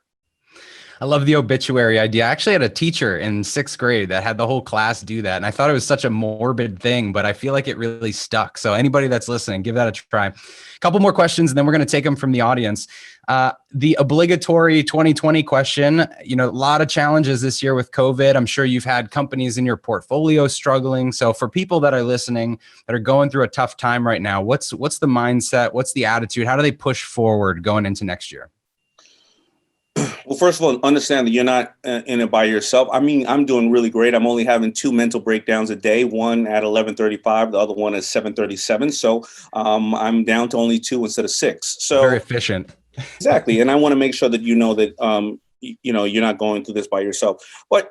I love the obituary idea. I actually had a teacher in 6th grade that had the whole class do that. And I thought it was such a morbid thing, but I feel like it really stuck. So anybody that's listening, give that a try. A couple more questions, and then we're going to take them from the audience. The obligatory 2020 question, a lot of challenges this year with COVID. I'm sure you've had companies in your portfolio struggling. So for people that are listening, that are going through a tough time right now, what's the mindset? What's the attitude? How do they push forward going into next year? Well, first of all, understand that you're not in it by yourself. I mean, I'm doing really great. I'm only having 2 mental breakdowns a day, one at 11:35, the other one at 7:37. So I'm down to only 2 instead of 6. So very efficient. Exactly. And I want to make sure that that, you're not going through this by yourself. But,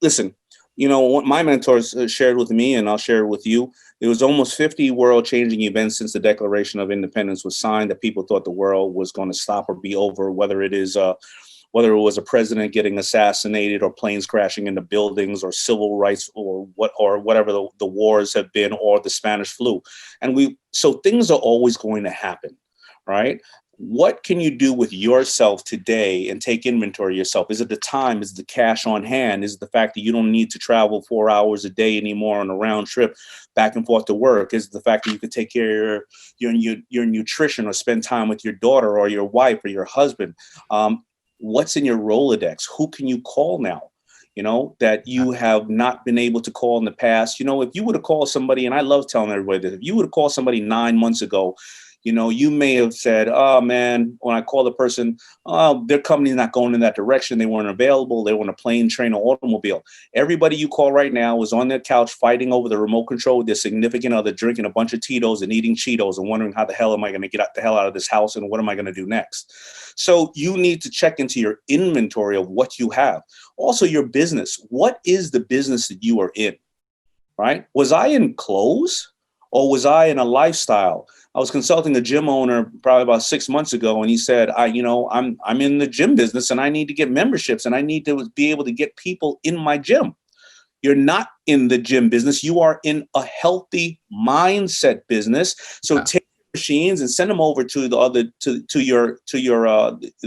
listen, what my mentors shared with me, and I'll share it with you, it was almost 50 world-changing events since the Declaration of Independence was signed that people thought the world was going to stop or be over, whether it was a president getting assassinated, or planes crashing into buildings, or civil rights, or whatever the wars have been, or the Spanish flu. So things are always going to happen, right? What can you do with yourself today and take inventory of yourself? Is it the time? Is it the cash on hand? Is it the fact that you don't need to travel 4 hours a day anymore on a round trip back and forth to work? Is it the fact that you can take care of your nutrition, or spend time with your daughter or your wife or your husband? What's in your Rolodex? Who can you call now, that you have not been able to call in the past? If you would have called somebody, and I love telling everybody this, if you would have called somebody 9 months ago, you may have said, oh man, when I call the person, their company's not going in that direction. They weren't available. They were on a plane, train, or automobile. Everybody you call right now is on their couch fighting over the remote control with their significant other, drinking a bunch of Tito's and eating Cheetos and wondering how the hell am I going to get the hell out of this house, and what am I going to do next? So you need to check into your inventory of what you have. Also, your business. What is the business that you are in, right? Was I in clothes, or was I in a lifestyle? I was consulting a gym owner probably about 6 months ago, and he said, I'm in the gym business, and I need to get memberships, and I need to be able to get people in my gym. You're not in the gym business. You are in a healthy mindset business. So take machines and send them over to the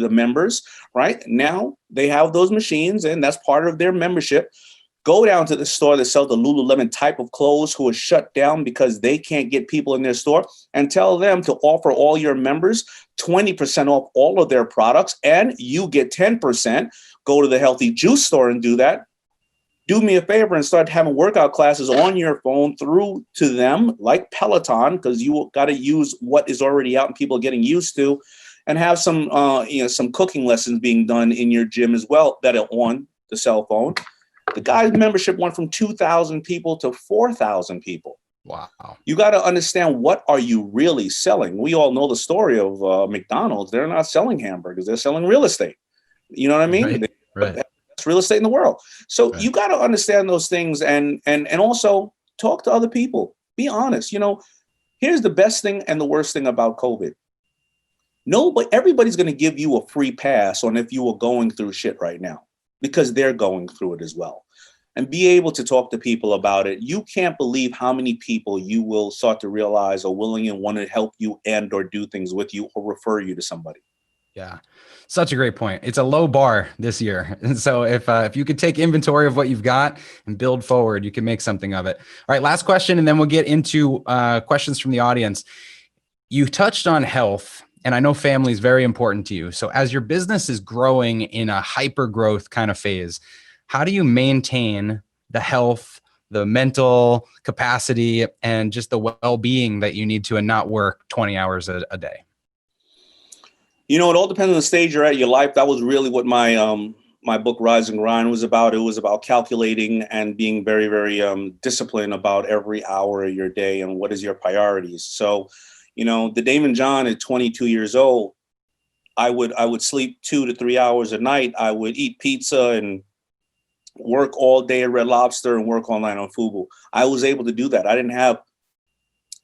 members. Right now, they have those machines, and that's part of their membership. Go down to the store that sells the Lululemon type of clothes, who is shut down because they can't get people in their store, and tell them to offer all your members 20% off all of their products, and you get 10%. Go to the Healthy Juice store and do that. Do me a favor and start having workout classes on your phone through to them, like Peloton, because you got to use what is already out and people are getting used to, and have some cooking lessons being done in your gym as well that are on the cell phone. The guy's membership went from 2,000 people to 4,000 people. Wow. You got to understand, what are you really selling? We all know the story of McDonald's. They're not selling hamburgers. They're selling real estate. You know what I mean? Right. best real estate in the world. So you got to understand those things and also talk to other people. Be honest. You know, here's the best thing and the worst thing about COVID. Everybody's going to give you a free pass on if you are going through shit right now, because they're going through it as well. And be able to talk to people about it. You can't believe how many people you will start to realize are willing and want to help you and or do things with you or refer you to somebody. Yeah, such a great point. It's a low bar this year. And so if you could take inventory of what you've got and build forward, you can make something of it. All right, last question, and then we'll get into questions from the audience. You touched on health, and I know family is very important to you. So as your business is growing in a hyper growth kind of phase, how do you maintain the health, the mental capacity, and just the well-being that you need to and not work 20 hours a day? You know, it all depends on the stage you're at in your life. That was really what my book Rise and Grind was about. It was about calculating and being very, very disciplined about every hour of your day and what is your priorities. So, you know, the Daymond John at 22 years old, I would sleep 2 to 3 hours a night. I would eat pizza and work all day at Red Lobster and work all night on Fubu. I was able to do that. I didn't have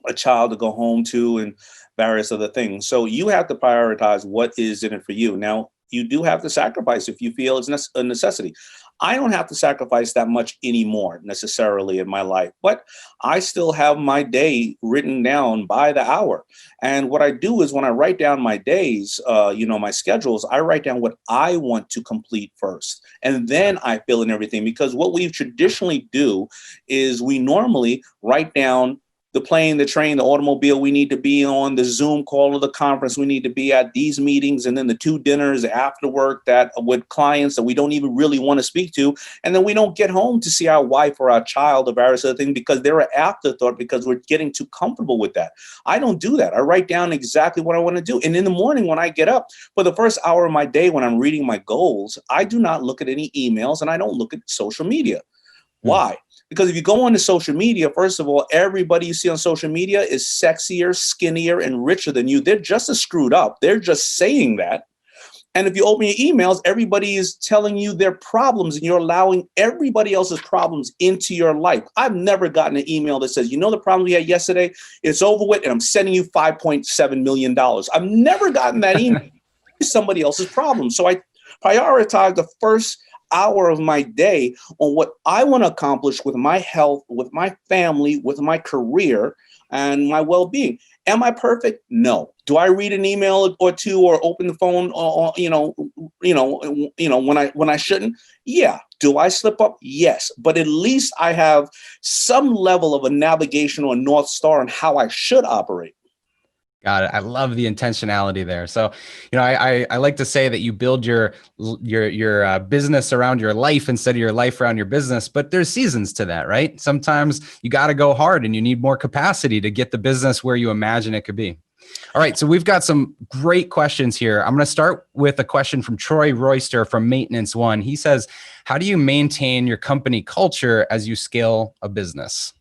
a child to go home to and various other things. So you have to prioritize what is in it for you. Now, you do have to sacrifice if you feel it's a necessity. I don't have to sacrifice that much anymore necessarily in my life, but I still have my day written down by the hour. And what I do is when I write down my days, my schedules, I write down what I want to complete first. And then I fill in everything, because what we traditionally do is we normally write down the plane, the train, the automobile we need to be on, the Zoom call or the conference we need to be at, these meetings, and then the 2 dinners after work that with clients that we don't even really want to speak to. And then we don't get home to see our wife or our child or various other things because they're an afterthought because we're getting too comfortable with that. I don't do that. I write down exactly what I want to do. And in the morning when I get up, for the first hour of my day when I'm reading my goals, I do not look at any emails and I don't look at social media. Why? Because if you go on to social media, first of all, everybody you see on social media is sexier, skinnier, and richer than you. They're just as screwed up. They're just saying that. And if you open your emails, everybody is telling you their problems and you're allowing everybody else's problems into your life. I've never gotten an email that says, you know, the problem we had yesterday, it's over with and I'm sending you $5.7 million. I've never gotten that email. It's somebody else's problem. So I prioritize the first hour of my day on what I want to accomplish with my health, with my family, with my career, and my well-being. Am I perfect? No. Do I read an email or two or open the phone when I shouldn't? Yeah. Do I slip up? Yes. But at least I have some level of a navigation or a North Star on how I should operate. Got it. I love the intentionality there. So, I like to say that you build your business around your life instead of your life around your business, but there's seasons to that, right? Sometimes you got to go hard and you need more capacity to get the business where you imagine it could be. All right. So we've got some great questions here. I'm going to start with a question from Troy Royster from Maintenance One. He says, how do you maintain your company culture as you scale a business?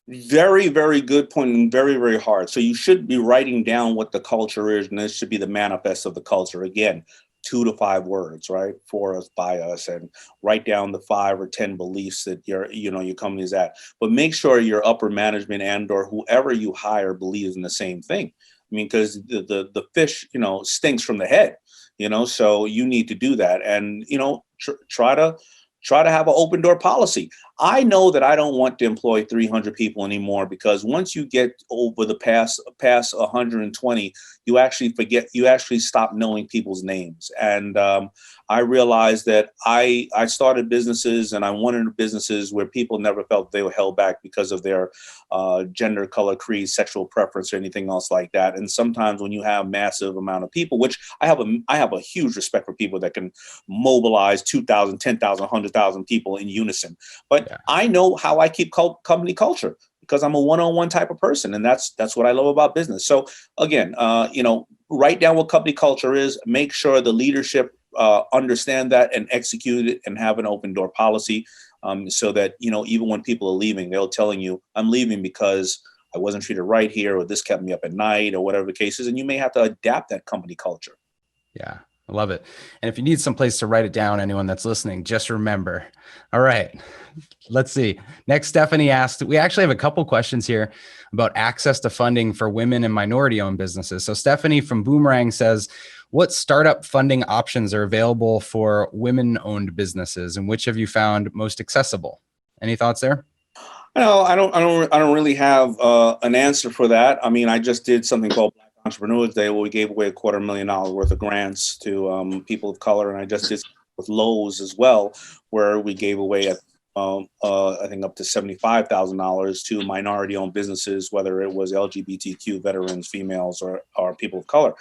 Very, very good point and very, very hard. So you should be writing down what the culture is, and this should be the manifest of the culture. Again, 2 to 5 words, right? For us, by us, and write down the 5 or 10 beliefs that your company is at. But make sure your upper management and or whoever you hire believes in the same thing. I mean, because the fish, stinks from the head, so you need to do that. And, try to have an open door policy. I know that I don't want to employ 300 people anymore, because once you get over the past 120, you actually stop knowing people's names. And I realized that I started businesses and I wanted businesses where people never felt they were held back because of their gender, color, creed, sexual preference, or anything else like that. And sometimes when you have massive amount of people, which I have a huge respect for people that can mobilize 2,000, 10,000, 100,000 people in unison. But I know how I keep company culture, because I'm a one-on-one type of person. And that's what I love about business. So again, write down what company culture is, make sure the leadership understand that and execute it, and have an open door policy, so that, even when people are leaving, they're telling you, I'm leaving because I wasn't treated right here, or this kept me up at night, or whatever the case is. And you may have to adapt that company culture. Yeah. I love it. And if you need some place to write it down, anyone that's listening, just remember. All right, let's see. Next, Stephanie asked, we actually have a couple questions here about access to funding for women and minority-owned businesses. So Stephanie from Boomerang says, what startup funding options are available for women-owned businesses, and which have you found most accessible? Any thoughts there? No, I don't really have an answer for that. I mean, I just did something called Black Entrepreneurs Day, where we gave away $250,000 worth of grants to people of color, and I just did with Lowe's as well, where we gave away I think up to $75,000 to minority-owned businesses, whether it was LGBTQ, veterans, females, or people of color.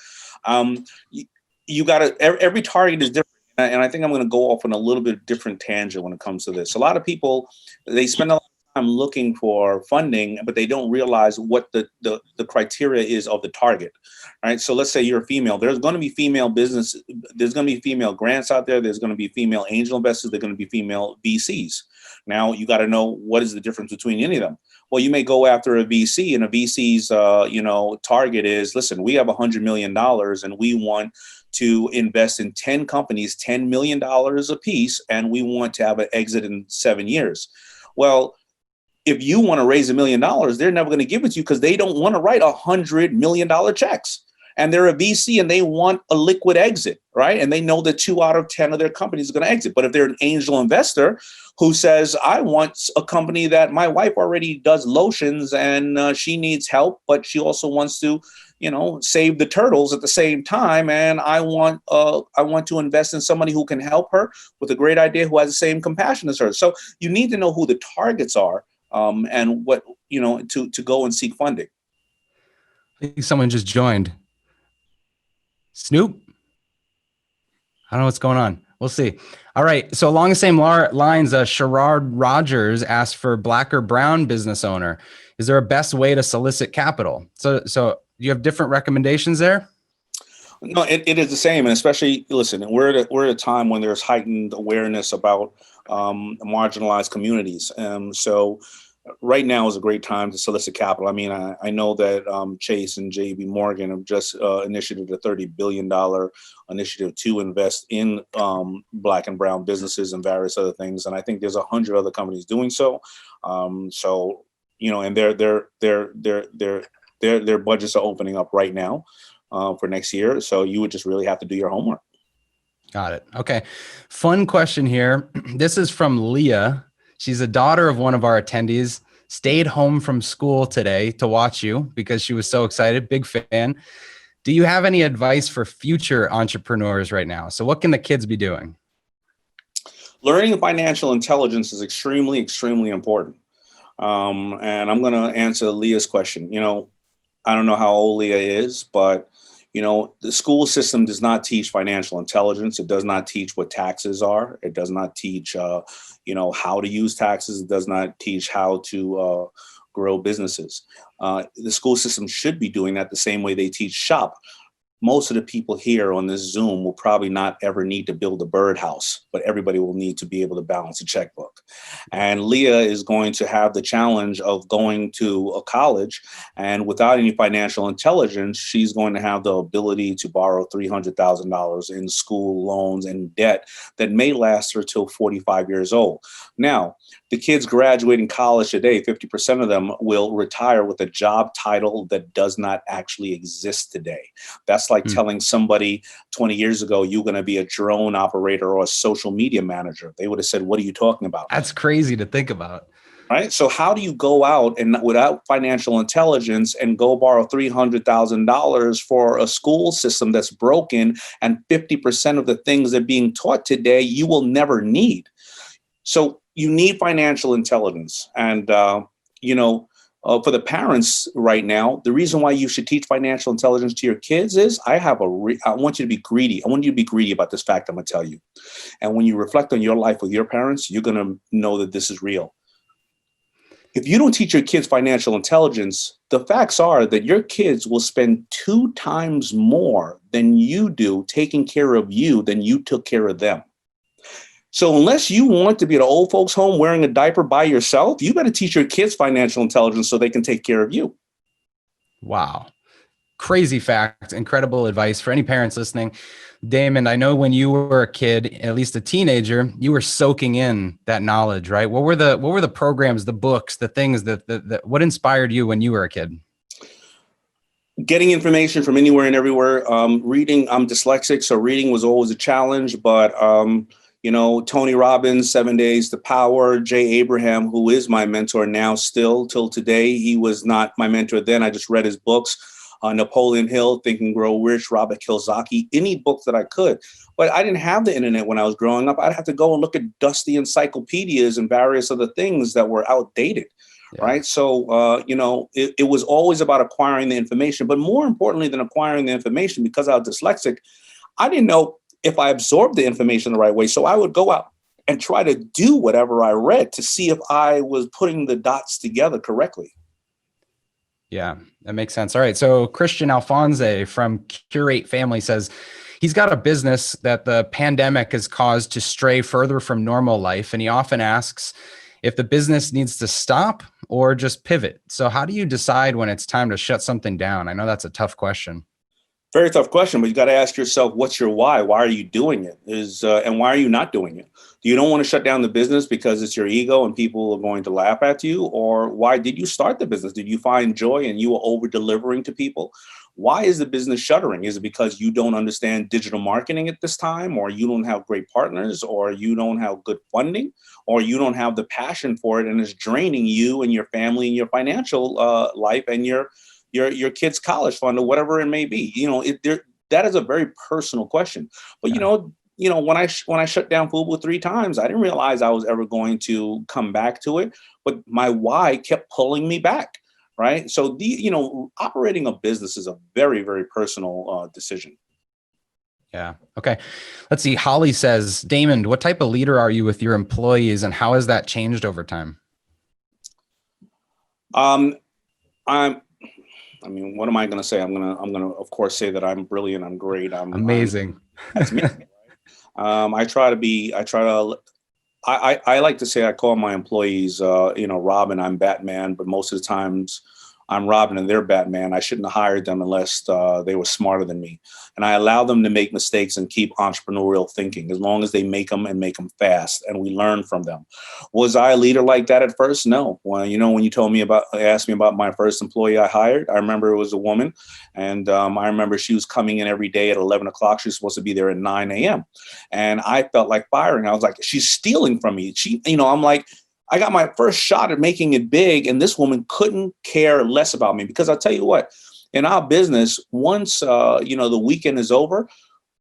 You got to, every target is different. And I think I'm going to go off on a little bit different tangent when it comes to this. A lot of people, they spend a lot of time looking for funding, but they don't realize what the criteria is of the target. Right. So let's say you're a female. There's going to be female business. There's going to be female grants out there. There's going to be female angel investors. There's going to be female VCs. Now, you got to know what is the difference between any of them. Well, you may go after a VC, and a VC's target is, listen, we have $100 million and we want to invest in 10 companies, $10 million a piece, and we want to have an exit in 7 years. Well, if you want to raise $1 million, they're never going to give it to you because they don't want to write $100 million checks. And they're a VC and they want a liquid exit, right? And they know that 2 out of 10 of their companies are going to exit. But if they're an angel investor who says, I want a company that my wife already does lotions and she needs help, but she also wants to, save the turtles at the same time. And I want to invest in somebody who can help her with a great idea, who has the same compassion as her. So you need to know who the targets are and what, to go and seek funding. I think someone just joined. Snoop? I don't know what's going on. We'll see. All right. So along the same lines, Sherrod Rogers asked for Black or Brown business owner. Is there a best way to solicit capital? So do you have different recommendations there? No, it is the same. And especially, listen, we're at a time when there's heightened awareness about marginalized communities. So right now is a great time to solicit capital. I mean, I know that Chase and JB Morgan have just initiated a $30 billion initiative to invest in Black and brown businesses and various other things. And I think there's 100 other companies doing so. And their budgets are opening up right now for next year. So you would just really have to do your homework. Got it. Okay. Fun question here. This is from Leah. She's a daughter of one of our attendees, stayed home from school today to watch you because she was so excited. Big fan. Do you have any advice for future entrepreneurs right now? So what can the kids be doing? Learning financial intelligence is extremely, extremely important. And I'm going to answer Leah's question. I don't know how old Leah is, but the school system does not teach financial intelligence. It does not teach what taxes are. It does not teach, how to use taxes. It does not teach how to grow businesses. The school system should be doing that the same way they teach shop. Most of the people here on this Zoom will probably not ever need to build a birdhouse, but everybody will need to be able to balance a checkbook. And Leah is going to have the challenge of going to a college, and without any financial intelligence, she's going to have the ability to borrow $300,000 in school loans and debt that may last her till 45 years old. Now, the kids graduating college today, 50% of them will retire with a job title that does not actually exist today. That's like telling somebody 20 years ago, you're going to be a drone operator or a social media manager. They would have said, what are you talking about? That's crazy to think about. Right. So how do you go out and without financial intelligence and go borrow $300,000 for a school system that's broken, and 50% of the things that are being taught today, you will never need. So you need financial intelligence. And, for the parents right now, the reason why you should teach financial intelligence to your kids is I want you to be greedy. I want you to be greedy about this fact I'm going to tell you. And when you reflect on your life with your parents, you're going to know that this is real. If you don't teach your kids financial intelligence, the facts are that your kids will spend 2 times more than you do taking care of you than you took care of them. So unless you want to be at an old folks home wearing a diaper by yourself, you got to teach your kids financial intelligence so they can take care of you. Wow. crazy fact, incredible advice for any parents listening. Daymond, I know when you were a kid, at least a teenager, you were soaking in that knowledge, right? What were the programs, the books, the things that what inspired you when you were a kid? Getting information from anywhere and everywhere. Reading, I'm dyslexic, so reading was always a challenge, but Tony Robbins, 7 Days to Power, Jay Abraham, who is my mentor now still till today. He was not my mentor then. I just read his books. Napoleon Hill, Think and Grow Rich, Robert Kiyosaki, any book that I could. But I didn't have the internet when I was growing up. I'd have to go and look at dusty encyclopedias and various other things that were outdated. Yeah. Right. So, it was always about acquiring the information. But more importantly than acquiring the information, because I was dyslexic, I didn't know if I absorbed the information the right way. So I would go out and try to do whatever I read to see if I was putting the dots together correctly. Yeah, that makes sense. All right. So Christian Alphonse from Curate Family says he's got a business that the pandemic has caused to stray further from normal life. And he often asks if the business needs to stop or just pivot. So how do you decide when it's time to shut something down? I know that's a tough question. Very tough question, but you got to ask yourself, what's your why? Why are you doing it? And why are you not doing it? You don't want to shut down the business because it's your ego and people are going to laugh at you? Or why did you start the business? Did you find joy and you were over delivering to people? Why is the business shuttering? Is it because you don't understand digital marketing at this time, or you don't have great partners, or you don't have good funding, or you don't have the passion for it and it's draining you and your family and your financial life and your kid's college fund or whatever it may be? That is a very personal question. But when I shut down Fubu 3 times, I didn't realize I was ever going to come back to it. But my why kept pulling me back. Right. So operating a business is a very, very personal decision. Yeah. Okay. Let's see. Holly says, Daymond, what type of leader are you with your employees and how has that changed over time? What am I going to say? I'm going to, of course, say that I'm brilliant. I'm great. I'm amazing. That's me. I like to say, I call my employees, Robin, I'm Batman, but most of the times I'm Robin and they're Batman. I shouldn't have hired them unless they were smarter than me. And I allow them to make mistakes and keep entrepreneurial thinking as long as they make them and make them fast and we learn from them. Was I a leader like that at first? No. Well, when you asked me about my first employee I hired, I remember it was a woman. And I remember she was coming in every day at 11 o'clock. She was supposed to be there at 9 a.m. And I felt like firing. I was like, she's stealing from me. I'm like, I got my first shot at making it big, and this woman couldn't care less about me because I'll tell you what, in our business, once the weekend is over,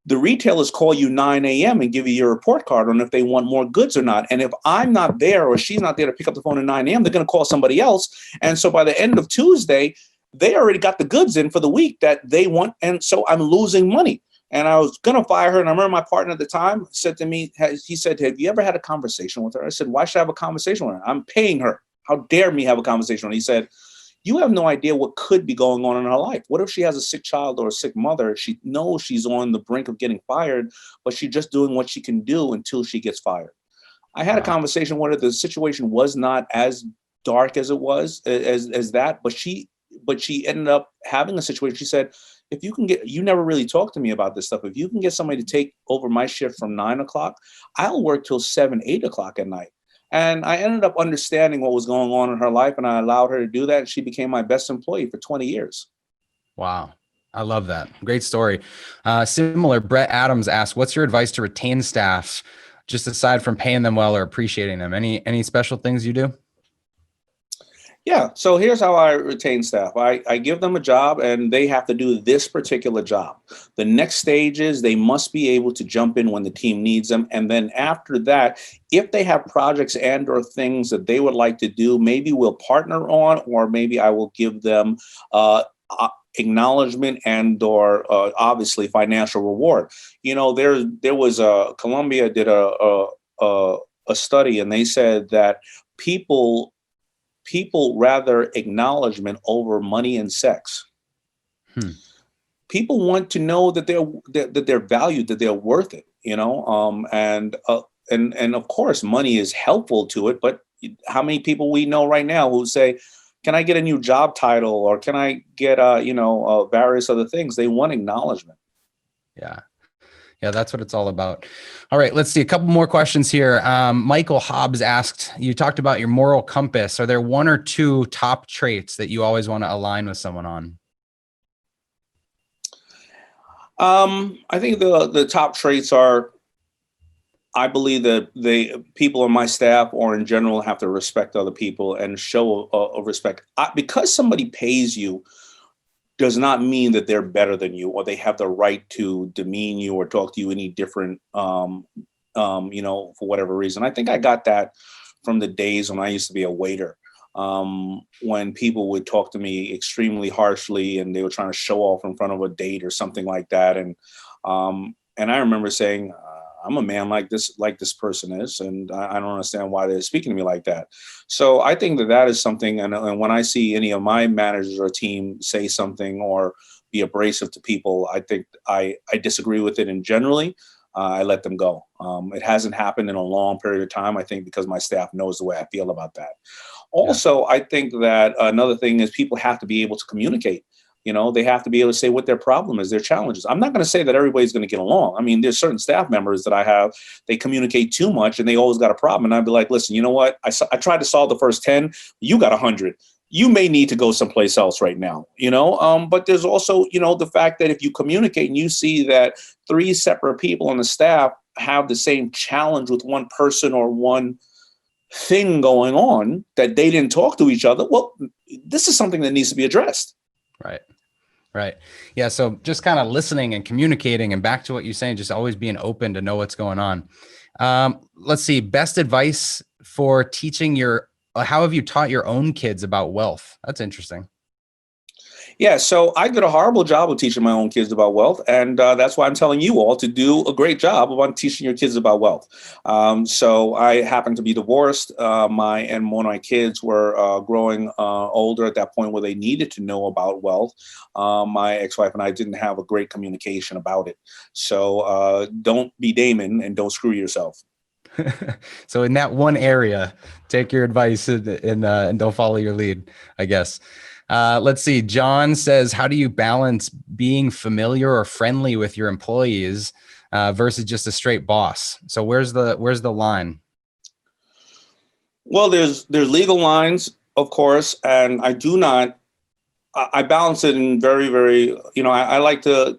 the retailers call you 9 a.m. and give you your report card on if they want more goods or not. And if I'm not there or she's not there to pick up the phone at 9 a.m., they're going to call somebody else. And so by the end of Tuesday, they already got the goods in for the week that they want. And so I'm losing money. And I was going to fire her. And I remember my partner at the time said to me, he said, have you ever had a conversation with her? I said, why should I have a conversation with her? I'm paying her. How dare me have a conversation with her? He said, you have no idea what could be going on in her life. What if she has a sick child or a sick mother? She knows she's on the brink of getting fired, but she's just doing what she can do until she gets fired. I had a conversation with her. The situation was not as dark as it was as that, but she ended up having a situation. She said, if you can you never really talked to me about this stuff. If you can get somebody to take over my shift from 9 o'clock, I'll work till 7, 8 o'clock at night. And I ended up understanding what was going on in her life, and I allowed her to do that. And she became my best employee for 20 years. Wow. I love that. Great story. Similar, Brett Adams asked, what's your advice to retain staff, just aside from paying them well or appreciating them? Any special things you do? Yeah. So here's how I retain staff. I give them a job and they have to do this particular job. The next stage is they must be able to jump in when the team needs them. And then after that, if they have projects and or things that they would like to do, maybe we'll partner on, or maybe I will give them acknowledgement and or obviously financial reward. There was Columbia did a study, and they said that people rather acknowledgement over money and sex. People want to know that they're valued, that they're worth it, and of course money is helpful to it. But how many people we know right now who say, can I get a new job title, or can I get various other things? They want acknowledgement. Yeah. Yeah, that's what it's all about. All right, let's see a couple more questions here. Michael Hobbs asked, you talked about your moral compass. Are there one or two top traits that you always want to align with someone on? I think the top traits are, I believe that people on my staff or in general have to respect other people and show a respect. Because somebody pays you does not mean that they're better than you, or they have the right to demean you or talk to you any different, for whatever reason. I think I got that from the days when I used to be a waiter, when people would talk to me extremely harshly and they were trying to show off in front of a date or something like that. And I remember saying, I'm a man like this person is, and I don't understand why they're speaking to me like that. So I think that is something, and when I see any of my managers or team say something or be abrasive to people, I think I disagree with it, and generally I let them go. It hasn't happened in a long period of time, I think, because my staff knows the way I feel about that. Also, I think that another thing is people have to be able to communicate. They have to be able to say what their problem is, their challenges. I'm not going to say that everybody's going to get along. I mean, there's certain staff members that I have, they communicate too much and they always got a problem. And I'd be like, listen, you know what? I tried to solve the first 10. You got 100. You may need to go someplace else right now, but there's also, the fact that if you communicate and you see that 3 separate people on the staff have the same challenge with one person or one thing going on, that they didn't talk to each other, well, this is something that needs to be addressed. Right. Yeah. So just kind of listening and communicating, and back to what you're saying, just always being open to know what's going on. Let's see. Best advice for teaching how have you taught your own kids about wealth? That's interesting. Yeah, so I did a horrible job of teaching my own kids about wealth, and that's why I'm telling you all to do a great job of teaching your kids about wealth. So I happened to be divorced. One of my kids were growing older at that point where they needed to know about wealth. My ex-wife and I didn't have a great communication about it. So don't be Daymond and don't screw yourself. So in that one area, take your advice and don't follow your lead, I guess. Let's see. John says, how do you balance being familiar or friendly with your employees versus just a straight boss? So where's the line? Well, there's legal lines, of course, and I balance it in very, very, I like to,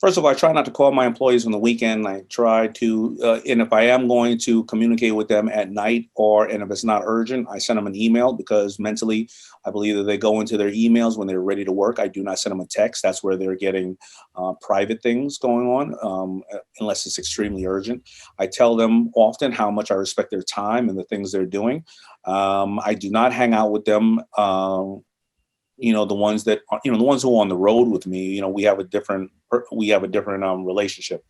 first of all, I try not to call my employees on the weekend. I try to, and if I am going to communicate with them at night, and if it's not urgent, I send them an email, because mentally, I believe that they go into their emails when they're ready to work. I do not send them a text. That's where they're getting private things going on, unless it's extremely urgent. I tell them often how much I respect their time and the things they're doing. I do not hang out with them. The ones that the ones who are on the road with me, we have a different relationship.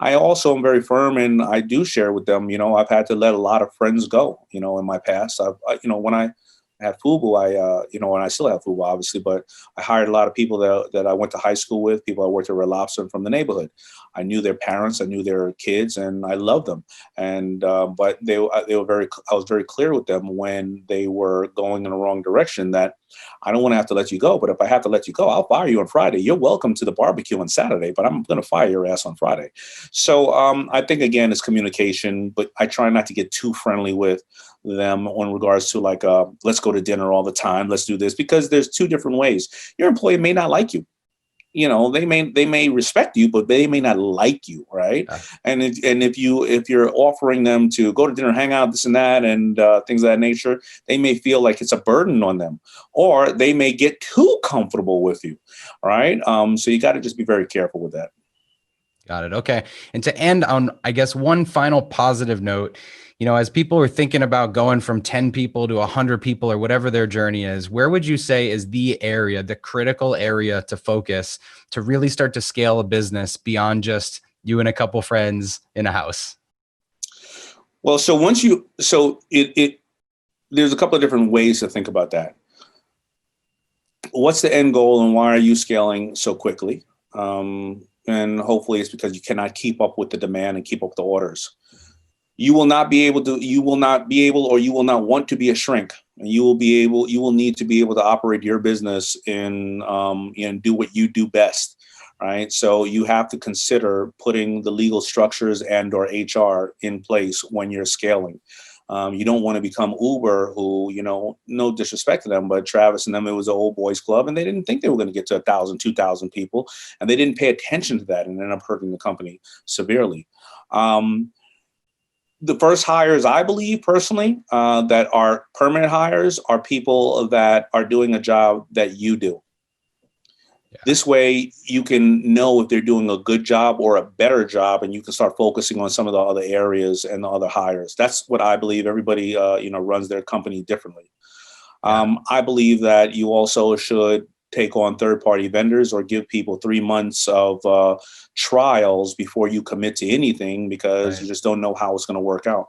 I also am very firm, and I do share with them. I've had to let a lot of friends go. In my past, when I had Fubu, and I still have Fubu, obviously, but I hired a lot of people that I went to high school with, people I worked at Red Lobster from the neighborhood. I knew their parents, I knew their kids, and I loved them. And but I was very clear with them when they were going in the wrong direction, that I don't want to have to let you go, but if I have to let you go, I'll fire you on Friday. You're welcome to the barbecue on Saturday, but I'm going to fire your ass on Friday. So I think, again, it's communication, but I try not to get too friendly with them in regards to let's go to dinner all the time. Let's do this, because there's 2 different ways. Your employee may not like you. They may respect you, but they may not like you, right? And if you're offering them to go to dinner, hang out, this and that, and things of that nature, they may feel like it's a burden on them, or they may get too comfortable with you, right? So you got to just be very careful with that. Got it. Okay. And to end on, I guess, one final positive note, as people are thinking about going from 10 people to 100 people or whatever their journey is, where would you say is the critical area to focus to really start to scale a business beyond just you and a couple friends in a house? Well, so there's a couple of different ways to think about that. What's the end goal, and why are you scaling so quickly? And hopefully it's because you cannot keep up with the demand and keep up with the orders. you will not be able, or you will not want to be a shrink. And you will need to be able to operate your business and do what you do best. Right. So you have to consider putting the legal structures and or HR in place when you're scaling. You don't want to become Uber, who, no disrespect to them, but Travis and them, it was an old boys club and they didn't think they were going to get to 1,000, 2,000 people. And they didn't pay attention to that and ended up hurting the company severely. The first hires, I believe personally, that are permanent hires are people that are doing a job that you do. Yeah. This way you can know if they're doing a good job or a better job, and you can start focusing on some of the other areas and the other hires. That's what I believe. Everybody, runs their company differently. I believe that you also should take on third-party vendors or give people 3 months of trials before you commit to anything, because you just don't know how it's going to work out.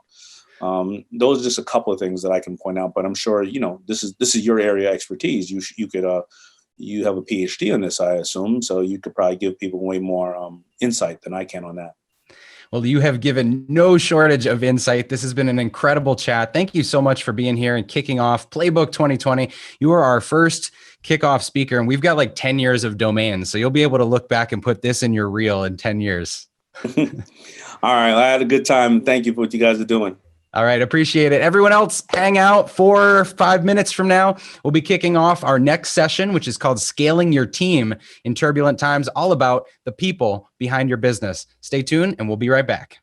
Those are just a couple of things that I can point out, but I'm sure, this is your area of expertise. You have a PhD in this, I assume, so you could probably give people way more insight than I can on that. Well, you have given no shortage of insight. This has been an incredible chat. Thank you so much for being here and kicking off Playbook 2020. You are our first kickoff speaker, and we've got like 10 years of domains. So you'll be able to look back and put this in your reel in 10 years. All right. I had a good time. Thank you for what you guys are doing. All right. Appreciate it. Everyone else, hang out. 4 or 5 minutes from now, we'll be kicking off our next session, which is called Scaling Your Team in Turbulent Times, all about the people behind your business. Stay tuned and we'll be right back.